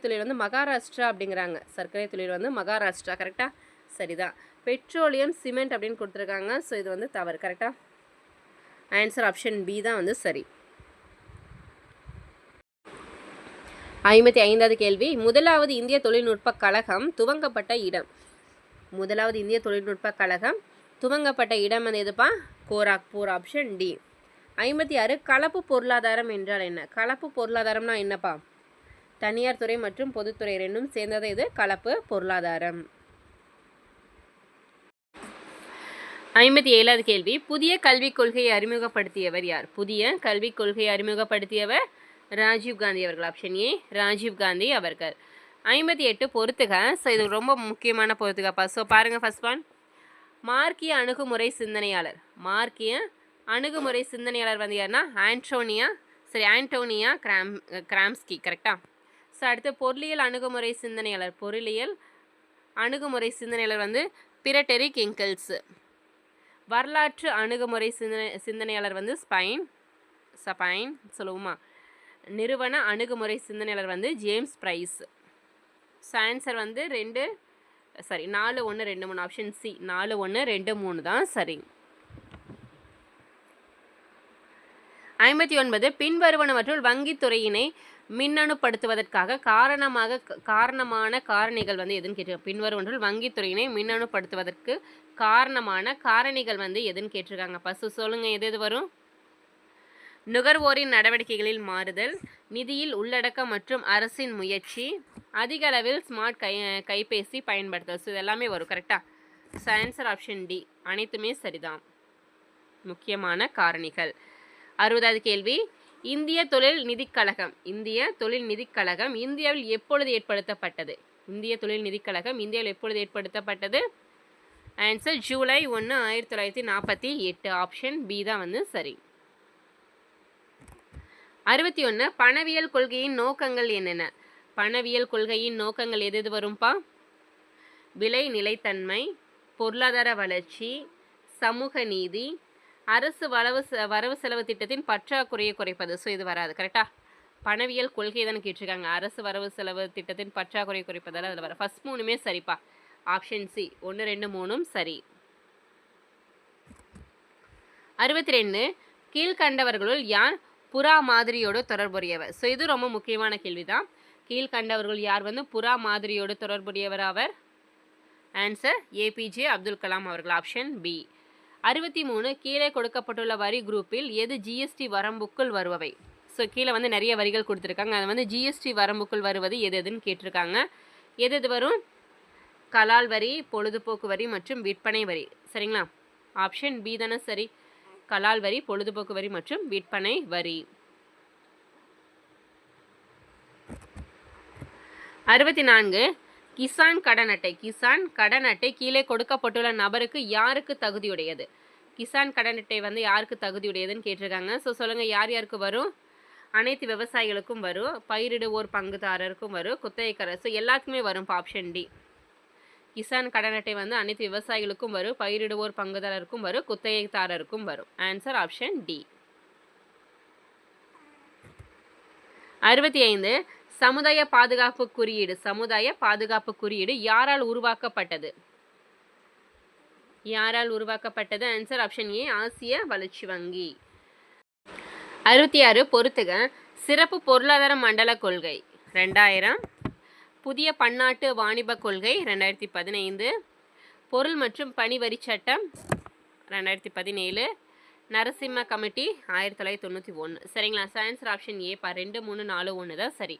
தொழில் வந்து மகாராஷ்டிரா அப்படிங்கிறாங்க. சர்க்கரை தொழில் வந்து மகாராஷ்டிரா கரெக்டாக சரிதான். பெட்ரோலியம் சிமெண்ட் அப்படின்னு கொடுத்துருக்காங்க. ஸோ இது வந்து தவறு. கரெக்டாக ஆன்சர் ஆப்ஷன் பி தான் வந்து சரி. 55வது கேள்வி முதலாவது இந்திய தொழில்நுட்ப கழகம் துவங்கப்பட்ட இடம். முதலாவது இந்திய தொழில்நுட்ப கழகம் துவங்கப்பட்ட இடம் வந்து எதுப்பா? கோராக்பூர். Option D. 56 கலப்பு பொருளாதாரம் என்றால் என்ன? கலப்பு பொருளாதாரம்னா என்னப்பா? தனியார் துறை மற்றும் பொதுத்துறை ரெண்டும் சேர்ந்தது இது கலப்பு பொருளாதாரம். 57வது கேள்வி புதிய கல்விக் கொள்கையை அறிமுகப்படுத்தியவர் யார்? புதிய கல்விக் கொள்கையை அறிமுகப்படுத்தியவர் ராஜீவ்காந்தி அவர்கள். ஆப்ஷன் ஏ ராஜீவ்காந்தி அவர்கள். 58 பொறுத்துக. ஸோ இது ரொம்ப முக்கியமான பொறுத்துகப்பா. ஸோ பாருங்கள் ஃபர்ஸ்ட் ஒன் மார்க்கிய அணுகுமுறை சிந்தனையாளர். மார்க்கிய அணுகுமுறை சிந்தனையாளர் வந்து யாருன்னா ஆண்டோனியா கிராம்ஸ்கி கரெக்டாக. ஸோ அடுத்து பொருளியல் அணுகுமுறை சிந்தனையாளர் வந்து பிரடெரிக் எங்கெல்ஸ். வரலாற்று அணுகுமுறை சிந்தனையாளர் வந்து ஸ்பைன் சொல்லுவோமா. நிறுவன அணுகுமுறை சிந்தனையாளர் வந்து ஜேம்ஸ் பிரைஸ். ஸோ ஆன்சர் வந்து 4 1 2 3. ஆப்ஷன் சி 4 1 2 3 தான் சரி. 59 பின்வருவனவற்றுள் வங்கித்துறையினை மின்னணுப்படுத்துவதற்காக காரணமான காரணிகள் வந்து எதுன்னு கேட்டிருக்காங்க. பின்வருவனவற்றுள் வங்கித்துறையினை மின்னணுப்படுத்துவதற்கு காரணமான காரணிகள் வந்து எதுன்னு கேட்டிருக்காங்க. பசு சொல்லுங்க எது வரும்? நுகர்வோரின் நடவடிக்கைகளில் மாறுதல், நிதியில் உள்ளடக்கம் மற்றும் அரசின் முயற்சி, அதிக அளவில் ஸ்மார்ட் கைபேசி பயன்படுத்துதல். ஸோ இதெல்லாமே வரும் கரெக்டாக. ஸோ ஆன்சர் ஆப்ஷன் டி அனைத்துமே சரிதான். முக்கியமான காரணிகள். 60வது கேள்வி இந்திய தொழில் நிதிக் கழகம் இந்தியாவில் எப்பொழுது ஏற்படுத்தப்பட்டது? ஆன்சர் ஜூலை 1 1948. ஆப்ஷன் பி தான் வந்து சரி. 61 பணவியல் கொள்கையின் நோக்கங்கள் என்னென்ன? பணவியல் கொள்கையின் நோக்கங்கள் எது வரும்பா? விலை நிலைத்தன்மை, பொருளாதார வளர்ச்சி, சமூக நீதி, அரசு வரவு செலவு திட்டத்தின் பற்றாக்குறையை குறைப்பது. ஸோ இது வராது கரெக்டாக. பணவியல் கொள்கை தானே கேட்டிருக்காங்க. அரசு வரவு செலவு திட்டத்தின் பற்றாக்குறை குறைப்பதால் அதில் வர ஃபர்ஸ்ட் 3மே சரிப்பா. ஆப்ஷன் சி 1 2 3 சரி. 62 கீழ்கண்டவர்களுள் யார் புறா மாதிரியோடு தொடர்புடையவர்? ஸோ இது ரொம்ப முக்கியமான கேள்வி தான். கீழ்கண்டவர்கள் யார் வந்து புறா மாதிரியோடு தொடர்புடையவர் ஆவர்? ஆன்சர் ஏபிஜே அப்துல் கலாம் அவர்கள். Option B. 63 கீழே கொடுக்கப்பட்டுள்ள வரி குரூப்பில் எது ஜிஎஸ்டி வரம்புக்குள் வருபவை? ஸோ கீழே வந்து நிறைய வரிகள் கொடுத்துருக்காங்க. அது வந்து ஜிஎஸ்டி வரம்புக்குள் வருவது எதுன்னு கேட்டிருக்காங்க. எது வரும்? கலால் வரி, பொழுதுபோக்கு வரி மற்றும் விற்பனை வரி. சரிங்களா? ஆப்ஷன் பி தானே சரி. கலால் வரி, பொழுதுபோக்கு வரி மற்றும் விற்பனை வரி. 64 கிசான் கடன் அட்டை. கிசான் கடன் அட்டை கீழே கொடுக்கப்பட்டுள்ள நபருக்கு யாருக்கு தகுதியுடையது? கிசான் கடன் அட்டை வந்து யாருக்கு தகுதியுடையதுன்னு கேட்டிருக்காங்க. ஸோ சொல்லுங்கள், யார் யாருக்கு வரும்? அனைத்து விவசாயிகளுக்கும் வரும், பயிரிடுவோர் பங்குதாரருக்கும் வரும், குத்தகைக்காரர். ஸோ எல்லாத்துக்குமே வரும். Option D. கிசான் கடன் அட்டை வந்து அனைத்து விவசாயிகளுக்கும் வரும், பயிரிடுவோர் பங்குதாரருக்கும் வரும், குத்தகைதாரருக்கும் வரும். Answer option D. 65 சமுதாய பாதுகாப்பு குறியீடு. சமுதாய பாதுகாப்பு குறியீடு யாரால் உருவாக்கப்பட்டது? யாரால் உருவாக்கப்பட்டது? ஆன்சர் ஆப்ஷன் ஏ, ஆசிய வளர்ச்சி வங்கி. 66 பொறுத்துக. சிறப்பு பொருளாதார மண்டல கொள்கை 2000, புதிய பன்னாட்டு வாணிப கொள்கை 2015, பொருள் மற்றும் பணி வரி சட்டம் 2017, நரசிம்ம கமிட்டி 1991. சரிங்களா? ஆன்சர் ஆப்ஷன் ஏ பா, 2, 3, 4, 1 தான் சரி.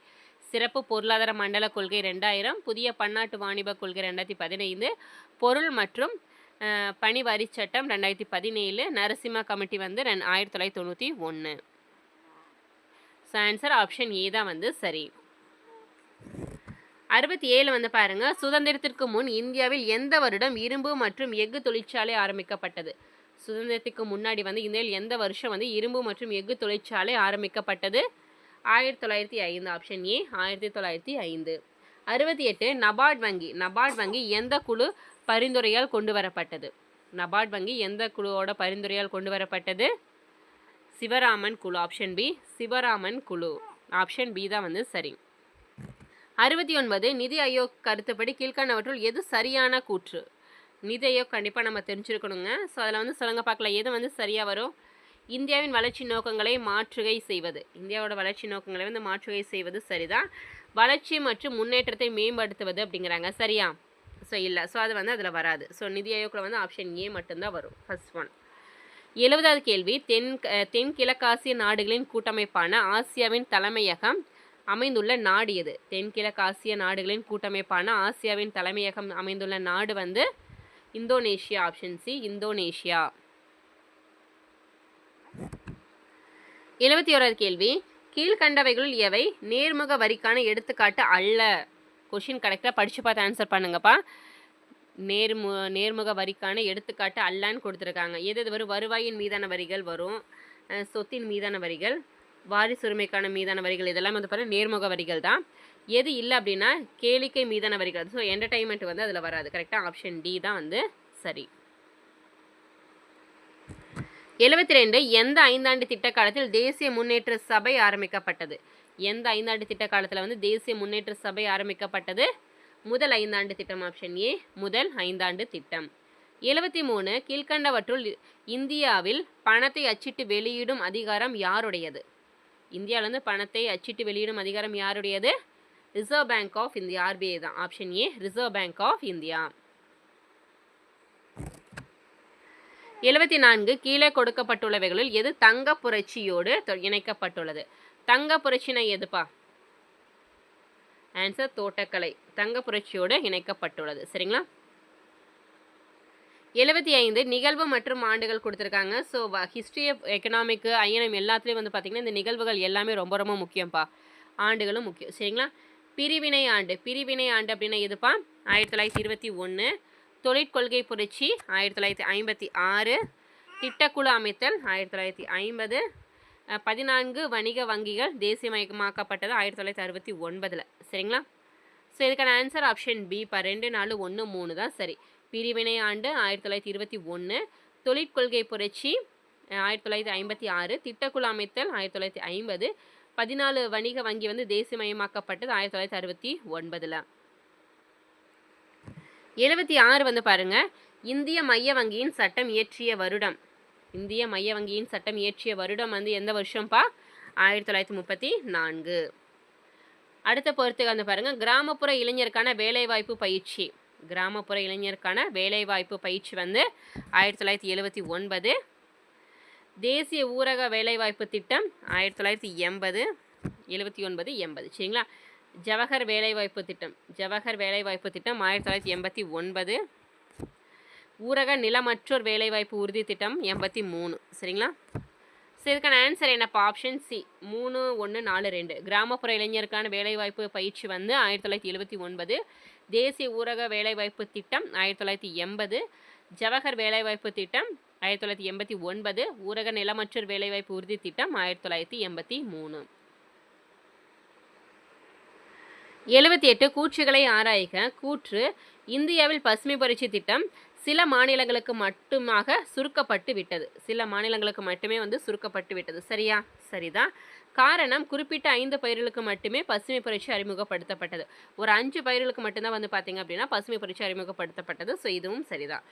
சிறப்பு பொருளாதார மண்டல கொள்கை 2000, புதிய பன்னாட்டு வாணிப கொள்கை 2015, பொருள் மற்றும் பணி வரி சட்டம் 2017, நரசிம்ம கமிட்டி வந்து 1991. ஸோ ஆன்சர் ஆப்ஷன் ஏ தான் வந்து சரி. 67 வந்து பாருங்க, சுதந்திரத்திற்கு முன் இந்தியாவில் எந்த வருடம் இரும்பு மற்றும் எஃகு தொழிற்சாலை ஆரம்பிக்கப்பட்டது? சுதந்திரத்துக்கு முன்னாடி வந்து இந்தியாவில் எந்த வருஷம் வந்து இரும்பு மற்றும் எஃகு தொழிற்சாலை ஆரம்பிக்கப்பட்டது? 1905. Option A 1905. 68 நபார்ட் வங்கி. நபார்ட் வங்கி எந்த குழு பரிந்துரையால் கொண்டு வரப்பட்டது? நபார்ட் வங்கி எந்த குழுவோட பரிந்துரையால் கொண்டு வரப்பட்டது? சிவராமன் குழு. ஆப்ஷன் பி, சிவராமன் குழு. ஆப்ஷன் பி தான் வந்து சரி. 69 நிதி ஆயோக் கருத்துப்படி கீழ்காணவற்றுள் எது சரியான கூற்று? நிதி ஆயோக் கண்டிப்பாக நம்ம தெரிஞ்சிருக்கணுங்க. ஸோ அதில் வந்து சொல்லுங்க பார்க்கலாம், எது வந்து சரியாக வரும்? இந்தியாவின் வளர்ச்சி நோக்கங்களை மாற்றுகை செய்வது. இந்தியாவோட வளர்ச்சி நோக்கங்களை வந்து மாற்றுகை செய்வது சரிதான். வளர்ச்சி மற்றும் முன்னேற்றத்தை மேம்படுத்துவது அப்படிங்கிறாங்க. சரியா? ஸோ இல்லை. ஸோ அது வந்து அதில் வராது. ஸோ நிதி ஆயோக்கில் வந்து ஆப்ஷன் ஏ மட்டும்தான் வரும். First one. 70வது கேள்வி, தென்கிழக்காசிய நாடுகளின் கூட்டமைப்பான ஆசியாவின் தலைமையகம் அமைந்துள்ள நாடு எது? தென்கிழக்காசிய நாடுகளின் கூட்டமைப்பான ஆசியாவின் தலைமையகம் அமைந்துள்ள நாடு வந்து இந்தோனேஷியா. Option C, Indonesia. 71வது கேள்வி, கீழ்கண்டவைகளுள் எவை நேர்முக வரிக்கான எடுத்துக்காட்டு அல்ல? கொஷின் கரெக்டாக படித்து பார்த்து ஆன்சர் பண்ணுங்கப்பா. நேர்முக வரிக்கான எடுத்துக்காட்டு அல்லன்னு கொடுத்துருக்காங்க. எது வரும்? வருவாயின் மீதான வரிகள் வரும், சொத்தின் மீதான வரிகள், வாரிசுரிமைக்கான மீதான வரிகள், இதெல்லாம் வந்து பாருங்கள் நேர்முக வரிகள் தான். எது இல்லை அப்படின்னா கேளிக்கை மீதான வரிகள். ஸோ என்டர்டைன்மெண்ட் வந்து அதில் வராது. கரெக்டாக ஆப்ஷன் டி தான் வந்து சரி. 72 எந்த 5 ஆண்டு திட்ட காலத்தில் தேசிய முன்னேற்ற சபை ஆரம்பிக்கப்பட்டது? எந்த 5 ஆண்டு திட்ட காலத்தில் வந்து தேசிய முன்னேற்ற சபை ஆரம்பிக்கப்பட்டது? முதல் 5 ஆண்டு திட்டம். ஆப்ஷன் ஏ, முதல் 5 ஆண்டு திட்டம். 73 கீழ்கண்டவற்றுள் இந்தியாவில் பணத்தை அச்சிட்டு வெளியிடும் அதிகாரம் யாருடையது? இந்தியாவில் வந்து பணத்தை அச்சிட்டு வெளியிடும் அதிகாரம் யாருடையது? Reserve Bank of India, RBI தான். Option A, Reserve Bank of India. 74 கீழே கொடுக்கப்பட்டுள்ளவைகளில் எது தங்க புரட்சியோடு இணைக்கப்பட்டுள்ளது? தங்க புரட்சினா எதுப்பா? ஆன்சர் தோட்டக்கலை. தங்க புரட்சியோடு இணைக்கப்பட்டுள்ளது. சரிங்களா? 75 நிகழ்வு மற்றும் ஆண்டுகள் கொடுத்துருக்காங்க. ஸோ ஹிஸ்ட்ரி ஆஃப் எக்கனாமிக்கு ஐஎன்எம் எல்லாத்துலேயும் வந்து பார்த்திங்கன்னா இந்த நிகழ்வுகள் எல்லாமே ரொம்ப ரொம்ப முக்கியம்ப்பா. ஆண்டுகளும் முக்கியம். சரிங்களா? பிரிவினை ஆண்டு. பிரிவினை ஆண்டு அப்படின்னா எதுப்பா? 1921. தொழிற்கொள்கை புரட்சி 1956. திட்டக்குழு அமைத்தல் 1950. 14 வணிக வங்கிகள் தேசியமயமாக்கப்பட்டது 1969. சரிங்களா? ஸோ இதுக்கான ஆன்சர் ஆப்ஷன் பி பா, 2, 4, 1, 3 தான் சரி. பிரிவினை ஆண்டு 1921, தொழிற்கொள்கை புரட்சி 1956, திட்டக்குழு அமைத்தல் 1950, 14 வணிக வங்கி வந்து தேசியமயமாக்கப்பட்டது 1969. 76 வந்து பாருங்க, இந்திய மைய வங்கியின் சட்டம் இயற்றிய வருடம். இந்திய மைய வங்கியின் சட்டம் இயற்றிய வருடம் வந்து எந்த வருஷம்ப்பா? 1934. அடுத்த பொறுத்துக்கு வந்து பாருங்க, கிராமப்புற இளைஞருக்கான வேலைவாய்ப்பு பயிற்சி. கிராமப்புற இளைஞருக்கான வேலைவாய்ப்பு பயிற்சி வந்து 1979. தேசிய ஊரக வேலைவாய்ப்பு திட்டம் 1980, 79, 80. சரிங்களா? ஜவஹர் வேலைவாய்ப்பு திட்டம். ஜவஹர் வேலைவாய்ப்பு திட்டம் 1989. ஊரக நிலமற்றோர் வேலைவாய்ப்பு உறுதி திட்டம் 83. சரிங்களா? ஸோ இதுக்கான ஆன்சர் என்னப்பா? Option C 3, 1, 4, 2. கிராமப்புற இளைஞருக்கான வேலைவாய்ப்பு பயிற்சி வந்து 1979. தேசிய ஊரக வேலைவாய்ப்பு திட்டம் 1980. ஜவஹர் வேலைவாய்ப்பு திட்டம் 1989. ஊரக நிலமற்றோர் வேலைவாய்ப்பு உறுதி திட்டம் 1983. 78 கூற்றுகளை ஆராய்க. கூற்று: இந்தியாவில் பசுமை புரட்சி திட்டம் சில மாநிலங்களுக்கு மட்டுமாக சுருக்கப்பட்டு விட்டது. சில மாநிலங்களுக்கு மட்டுமே வந்து சுருக்கப்பட்டு விட்டது. சரியா? சரிதான். காரணம்: குறிப்பிட்ட 5 பயிர்களுக்கு மட்டுமே பசுமை புரட்சி அறிமுகப்படுத்தப்பட்டது. ஒரு 5 பயிர்களுக்கு மட்டும்தான் வந்து பார்த்தீங்க அப்படின்னா பசுமை புரட்சி அறிமுகப்படுத்தப்பட்டது. ஸோ இதுவும் சரிதான்.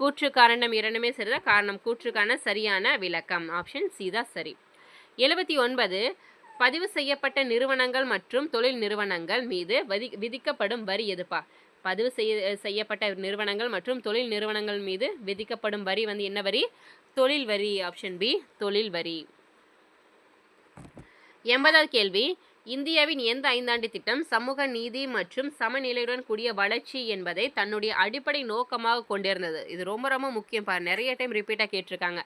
கூற்று காரணம் இரண்டுமே சரிதான். காரணம் கூற்றுக்கான சரியான விளக்கம் ஆப்ஷன் சி தான் சரி. 79 பதிவு செய்யப்பட்ட நிறுவனங்கள் மற்றும் தொழில் நிறுவனங்கள் மீது விதிக்கப்படும் வரி எதுப்பா? பதிவு செய்யப்பட்ட நிறுவனங்கள் மற்றும் தொழில் நிறுவனங்கள் மீது விதிக்கப்படும் வரி வந்து என்ன வரி? தொழில் வரி. ஆப்ஷன் பி தொழில் வரி. 80வது கேள்வி: இந்தியாவின் எந்த 5 திட்டம் சமூக நீதி மற்றும் சமநிலையுடன் கூடிய வளர்ச்சி என்பதை தன்னுடைய அடிப்படை நோக்கமாக கொண்டிருந்தது? இது ரொம்ப ரொம்ப முக்கியம் பாரு, நிறைய டைம் ரிப்பீட்டாக கேட்டிருக்காங்க.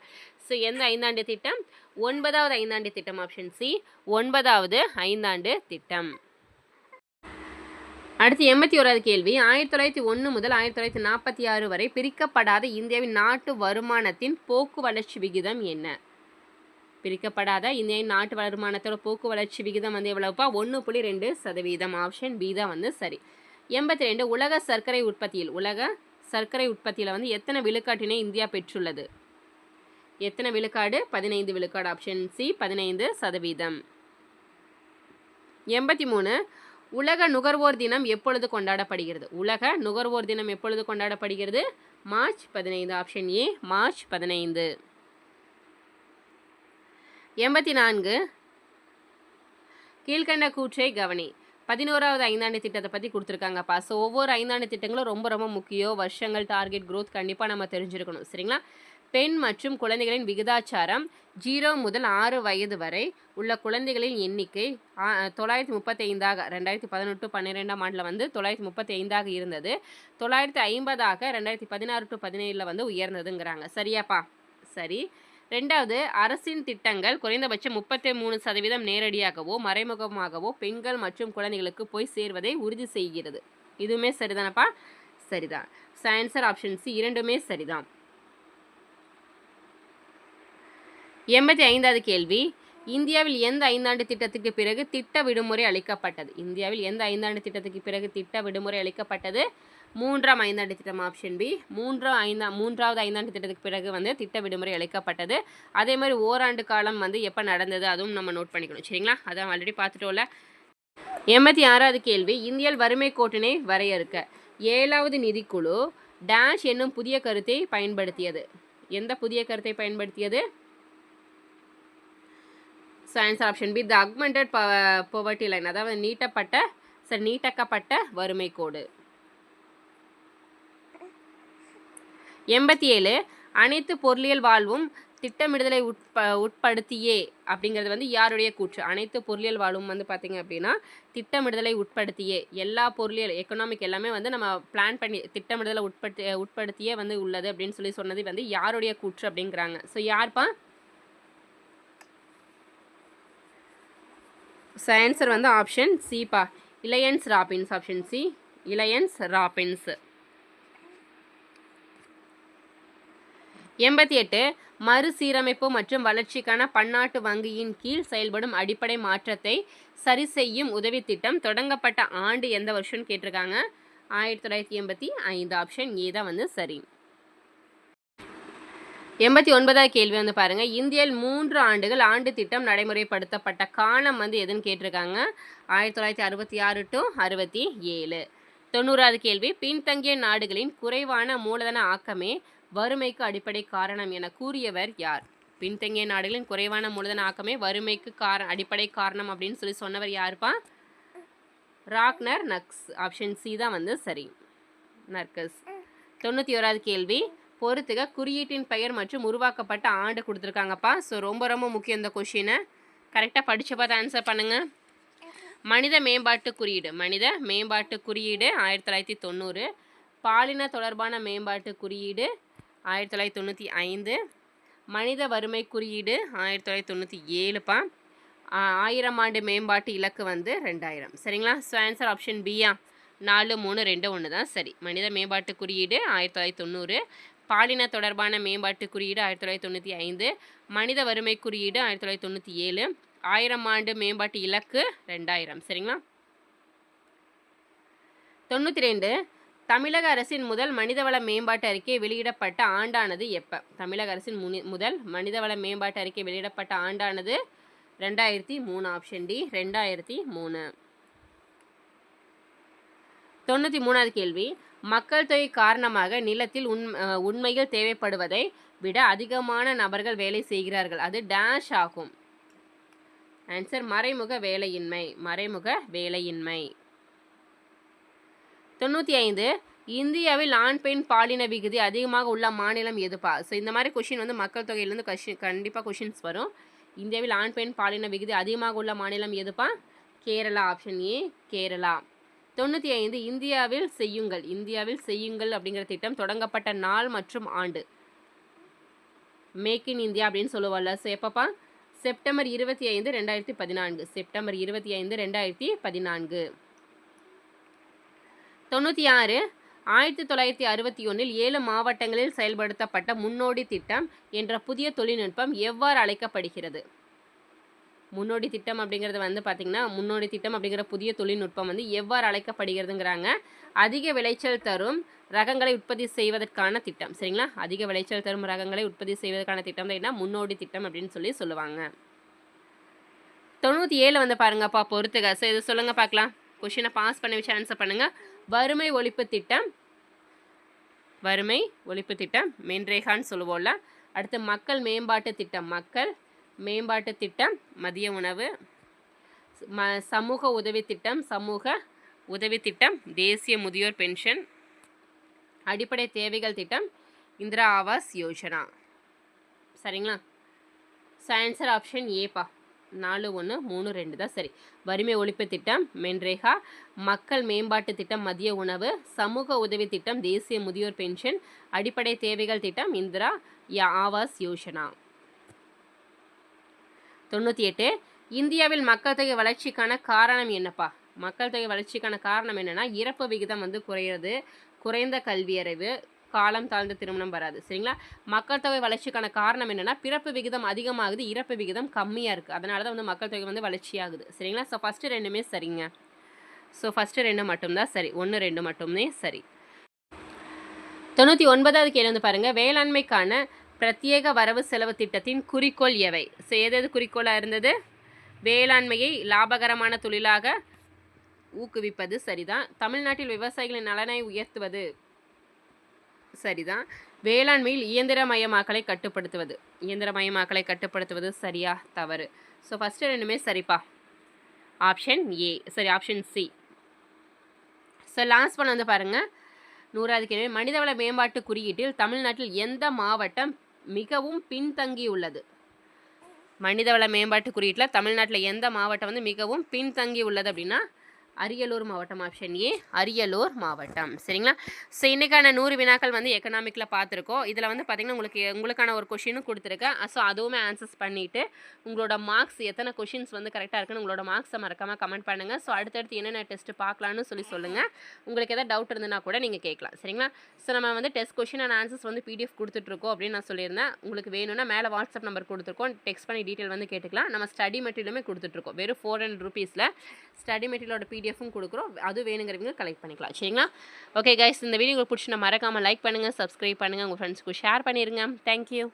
ஸோ எந்த 5 திட்டம்? 9வது 5 திட்டம். ஆப்ஷன் சி 9வது 5 திட்டம். அடுத்து 81வது கேள்வி: 1901 முதல் 1946 வரை பிரிக்கப்படாத இந்தியாவின் நாட்டு வருமானத்தின் போக்கு வளர்ச்சி விகிதம் என்ன? பிரிக்கப்படாத இந்தியாவின் நாட்டு வருமானத்தோட போக்கு வளர்ச்சி விகிதம் வந்து எவ்வளவுப்பா? 1.2%. ஆப்ஷன் பி தான் வந்து சரி. 82 உலக சர்க்கரை உற்பத்தியில் வந்து எத்தனை விழுக்காட்டினை இந்தியா பெற்றுள்ளது? எத்தனை விழுக்காடு? 15 விழுக்காடு. Option C 15%. 83 உலக நுகர்வோர் தினம் எப்பொழுது கொண்டாடப்படுகிறது? உலக நுகர்வோர் தினம் எப்பொழுது கொண்டாடப்படுகிறது? மார்ச் 15. Option A March 15. 84 கீழ்கண்ட கூற்றை கவனி. 11வது 5 திட்டத்தை பற்றி கொடுத்துருக்காங்கப்பா. ஸோ ஒவ்வொரு 5 திட்டங்களும் ரொம்ப ரொம்ப முக்கியம். வருஷங்கள், டார்கெட், க்ரோத் கண்டிப்பாக நம்ம தெரிஞ்சிருக்கணும். சரிங்களா? பெண் மற்றும் குழந்தைகளின் விகிதாச்சாரம் 0 முதல் 6 வயது வரை உள்ள குழந்தைகளின் எண்ணிக்கை 935ஆக 2018-12 ஆண்டில் வந்து 935ஆக இருந்தது. 950ஆக 2016-17 வந்து உயர்ந்ததுங்கிறாங்க. சரியாப்பா? சரி. 2வது அரசின் திட்டங்கள் குறைந்தபட்சம் 33% நேரடியாகவோ மறைமுகமாகவோ பெண்கள் மற்றும் குழந்தைகளுக்கு போய் சேர்வதை உறுதி செய்கிறது. இதுவுமே சரிதானப்பா? சரிதான். ஆன்சர் ஆப்ஷன் சி இரண்டுமே சரிதான். 85வது கேள்வி: இந்தியாவில் எந்த 5 திட்டத்துக்கு பிறகு திட்ட விடுமுறை அளிக்கப்பட்டது? இந்தியாவில் எந்த 5 திட்டத்துக்கு பிறகு திட்ட விடுமுறை அளிக்கப்பட்டது? 3ஆம் 5 திட்டம். ஆப்ஷன் பி 3வது 5 திட்டத்துக்கு பிறகு வந்து திட்ட விடுமுறை அளிக்கப்பட்டது. அதே மாதிரி ஓராண்டு காலம் வந்து எப்போ நடந்தது அதுவும் நம்ம நோட் பண்ணிக்கணும். சரிங்களா? அதான் ஆல்ரெடி பார்த்துட்டோம்ல. 86வது கேள்வி: இந்தியாவில் வறுமை கோட்டினை வரையறுக்க 7வது நிதிக்குழு டேஷ் என்னும் புதிய கருத்தை பயன்படுத்தியது. எந்த புதிய கருத்தை பயன்படுத்தியது? Answer option be the augmented போவர்ட்டி line, அதாவது நீட்டக்கப்பட்ட வறுமை கோடு. 87 அனைத்து பொருளியல் வாழ்வும் திட்டமிடுதலை உட்படுத்தியே அப்படிங்கிறது வந்து யாருடைய கூற்று? அனைத்து பொருளியல் வாழ்வும் வந்து பார்த்தீங்க அப்படின்னா திட்டமிடுதலை உட்படுத்தியே, எல்லா பொருளியல் எக்கனாமிக் எல்லாமே வந்து நம்ம பிளான் பண்ணி திட்டமிடுதலை உட்படுத்தியே வந்து உள்ளது அப்படின்னு சொல்லி சொன்னது வந்து யாருடைய கூற்று அப்படிங்கிறாங்க. ஸோ யார்ப்பா? ஆன்சர் வந்து ஆப்ஷன் சி பா Lionel Robbins. Option C Lionel Robbins. 88 மறுசீரமைப்பு மற்றும் வளர்ச்சிக்கான பன்னாட்டு வங்கியின் கீழ் செயல்படும் அடிப்படை மாற்றத்தை சரி செய்யும் உதவி திட்டம் தொடங்கப்பட்ட ஆண்டு எந்த வருஷம்னு கேட்டிருக்காங்க? 1985. ஆப்ஷன் ஏ தான் வந்து சரி. 89வது கேள்வி வந்து பாருங்க: இந்தியாவில் 3 ஆண்டுகள் ஆண்டு திட்டம் நடைமுறைப்படுத்தப்பட்ட காலம் வந்து எதுன்னு கேட்டிருக்காங்க? 1966 to 67. 90வது கேள்வி: பின்தங்கிய நாடுகளின் குறைவான மூலதன ஆக்கமே வறுமைக்கு அடிப்படை காரணம் என கூறியவர் யார்? பின்தங்கிய நாடுகளின் குறைவான மூலதன ஆக்கமே வறுமைக்கு அடிப்படை காரணம் அப்படின்னு சொல்லி சொன்னவர் யாருப்பா? ராக்னர் நக்ஸ். ஆப்ஷன் சி தான் வந்து சரி, நர்கஸ். 91வது கேள்வி: பொறுத்துக குறியீட்டின் பெயர் மற்றும் உருவாக்கப்பட்ட ஆண்டு கொடுத்துருக்காங்கப்பா. ஸோ ரொம்ப ரொம்ப முக்கியம் இந்த கொஷினை. கரெக்டாக படித்து பார்த்து ஆன்சர் பண்ணுங்கள். மனித மேம்பாட்டு குறியீடு 1990. பாலின தொடர்பான மேம்பாட்டு குறியீடு 1995. மனித வறுமை குறியீடு 1997பா. 1000 ஆண்டு மேம்பாட்டு இலக்கு வந்து 2000. சரிங்களா? ஸோ ஆன்சர் ஆப்ஷன் பியா 4, 3, 2, 1 தான் சரி. மனித மேம்பாட்டு குறியீடு 1990, பாலின தொடர்பான மேம்பாட்டு குறியீடு 1995, மனித வறுமை குறியீடு 1997, 1000 ஆண்டு மேம்பாட்டு இலக்கு 2000. சரிங்களா? 92. தமிழக அரசின் முதல் மனிதவள மேம்பாட்டு அறிக்கை வெளியிடப்பட்ட ஆண்டானது எப்போ? தமிழக அரசின் முதல் மனிதவள மேம்பாட்டு அறிக்கை வெளியிடப்பட்ட ஆண்டானது 2003. Option D 2003. 93வது கேள்வி. மக்கள் தொகை காரணமாக நிலத்தில் உண்மையில் தேவைப்படுவதை விட அதிகமான நபர்கள் வேலை செய்கிறார்கள். அது டேஷ் ஆகும். ஆன்சர் மறைமுக வேலையின்மை. மறைமுக வேலையின்மை. 95. இந்தியாவில் ஆண் பெண் பாலின விகுதி அதிகமாக உள்ள மாநிலம் எதுப்பா? ஸோ இந்த மாதிரி கொஷின் வந்து மக்கள் தொகையிலேருந்து கண்டிப்பாக கொஷின்ஸ் வரும். இந்தியாவில் ஆண் பெண் பாலின விகுதி அதிகமாக உள்ள மாநிலம் எதுப்பா? கேரளா. Option A Kerala. 95. இந்தியாவில் செய்யுங்கள். இந்தியாவில் செய்யுங்கள் அப்படிங்கிற திட்டம் தொடங்கப்பட்ட நாள் மற்றும் ஆண்டு. மேக் இன் இந்தியா அப்படின்னு சொல்லுவாள்ல. ஸோ எப்பப்பா? செப்டம்பர் 25, 2014. செப்டம்பர் 25, 2014. 96. 1961 7 மாவட்டங்களில் செயல்படுத்தப்பட்ட முன்னோடி திட்டம் என்ற புதிய தொழில்நுட்பம் எவ்வாறு அழைக்கப்படுகிறது? முன்னோடி திட்டம் அப்படிங்கிறது வந்து பார்த்திங்கன்னா, முன்னோடி திட்டம் அப்படிங்கிற புதிய தொழில்நுட்பம் வந்து எவ்வாறு அழைக்கப்படுகிறதுங்கிறாங்க. அதிக விளைச்சல் தரும் ரகங்களை உற்பத்தி செய்வதற்கான திட்டம். சரிங்களா? அதிக விளைச்சல் தரும் ரகங்களை உற்பத்தி செய்வதற்கான திட்டம் தான் என்ன? முன்னோடி திட்டம் அப்படின்னு சொல்லுவாங்க. 97 வந்து பாருங்கப்பா பொறுத்துக. ஸோ இது சொல்லுங்க பார்க்கலாம். கொஷினை பாஸ் பண்ணி வச்சு ஆன்சர் பண்ணுங்கள். வறுமை ஒழிப்பு திட்டம். வறுமை ஒழிப்பு திட்டம் மென்ரேகான்னு சொல்லுவோம்ல. அடுத்து மக்கள் மேம்பாட்டு திட்டம். மக்கள் மேம்பாட்டு திட்டம் மதிய உணவு. சமூக உதவி திட்டம். சமூக உதவி திட்டம் தேசிய முதியோர் பென்ஷன். அடிப்படை தேவைகள் திட்டம் இந்திரா ஆவாஸ் யோஜனா. சரிங்களா? ஸோ ஆன்சர் ஆப்ஷன் ஏப்பா 4, 1, 3, 2 தான் சரி. வறுமை ஒழிப்பு திட்டம் மென்ரேகா, மக்கள் மேம்பாட்டு திட்டம் மதிய உணவு, சமூக உதவி திட்டம் தேசிய முதியோர் பென்ஷன், அடிப்படை தேவைகள் திட்டம் இந்திரா ஆவாஸ் யோஜனா. 98. இந்தியாவில் மக்கள் தொகை வளர்ச்சிக்கான காரணம் என்னப்பா? மக்கள் தொகை வளர்ச்சிக்கான காரணம் என்னென்னா, இறப்பு விகிதம் வந்து குறையிறது, குறைந்த கல்வியறிவு, காலம் தாழ்ந்த திருமணம் வராது. சரிங்களா? மக்கள் தொகை வளர்ச்சிக்கான காரணம் என்னென்னா, பிறப்பு விகிதம் அதிகமாகுது, இறப்பு விகிதம் கம்மியாக இருக்குது. அதனால தான் வந்து மக்கள் தொகை வந்து வளர்ச்சியாகுது. சரிங்களா? ஸோ ஃபஸ்ட்டு 2மே சரிங்க. ஸோ ஃபஸ்ட்டு 2 மட்டும்தான் சரி. 1, 2 மட்டுமே சரி. 99வது கேள்வி வந்து பாருங்கள். வேளாண்மைக்கான பிரத்யேக வரவு செலவு திட்டத்தின் குறிக்கோள் எவை? ஸோ எது குறிக்கோளாக இருந்தது? வேளாண்மையை லாபகரமான தொழிலாக ஊக்குவிப்பது. சரிதான். தமிழ்நாட்டில் விவசாயிகளின் நலனை உயர்த்துவது. சரிதான். வேளாண்மையில் இயந்திரமயமாக்கலை கட்டுப்படுத்துவது. இயந்திரமயமாக்கலை கட்டுப்படுத்துவது சரியா தவறு? ஸோ ஃபஸ்ட்டு 2மே சரிப்பா. ஆப்ஷன் ஏ சரி. Option C. So last one வந்து பாருங்கள். 100வது கேள்வி. மனிதவள மேம்பாட்டு குறியீட்டில் தமிழ்நாட்டில் எந்த மாவட்டம் மிகவும் பின்தங்கியுள்ளது? மனிதவள மேம்பாட்டு குறியீட்டில் தமிழ்நாட்டில் எந்த மாவட்டம் வந்து மிகவும் பின்தங்கி உள்ளது அப்படின்னா அரியலூர் மாவட்டம். ஆப்ஷன் ஏ அரியலூர் மாவட்டம். சரிங்களா? ஸோ இன்றைக்கான 100 வினாக்கள் வந்து எக்கனாமிக்கில் பார்த்துருக்கோம். இதில் வந்து பார்த்திங்கன்னா உங்களுக்கான ஒரு கொஷினும் கொடுத்துருக்கேன். ஸோ அதுவுமே ஆன்சர்ஸ் பண்ணிவிட்டு உங்களோட மார்க்ஸ் எத்தனை கொஷின்ஸ் வந்து கரெக்டாக இருக்குன்னு உங்களோட மார்க்ஸை மறக்காமல் கமெண்ட் பண்ணுங்கள். ஸோ அடுத்தடுத்து என்னென்ன டெஸ்ட்டு பார்க்கலான்னு சொல்லுங்கள். உங்களுக்கு எதாவது டவுட் இருந்ததுன்னா கூட நீங்கள் கேட்கலாம். சரிங்களா? ஸோ நம்ம வந்து டெஸ்ட் கொஷின் அண்ட் ஆன்சர்ஸ் வந்து பிடிஎஃப் கொடுத்துட்ருக்கோம் அப்படின்னு நான் சொல்லியிருந்தேன். உங்களுக்கு வேணும்னா மேலே வாட்ஸ்அப் நம்பர் கொடுத்துருக்கோம். டெக்ஸ்ட் பண்ணி டீட்டெயில் வந்து கேட்டுக்கலாம். நம்ம ஸ்டடி மெட்டீரியலுமே கொடுத்துட்ருக்கோம். வெறும் 400 ரூபீஸில் ஸ்டடி மெட்டீரியலோட பிடிஎஃப்பும் கொடுக்குறோம். அது வேணுங்கிறவங்க கலெக்ட் பண்ணிக்கலாம். சரிங்களா? ஓகே கைஸ், இந்த வீடியோ உங்களுக்கு பிடிச்சி மறக்காமல் லைக் பண்ணுங்கள், சப்ஸ்கிரைப் பண்ணுங்கள், உங்கள் ஃப்ரெண்ட்ஸ்க்கு ஷேர் பண்ணிடுங்க. தேங்க்யூ.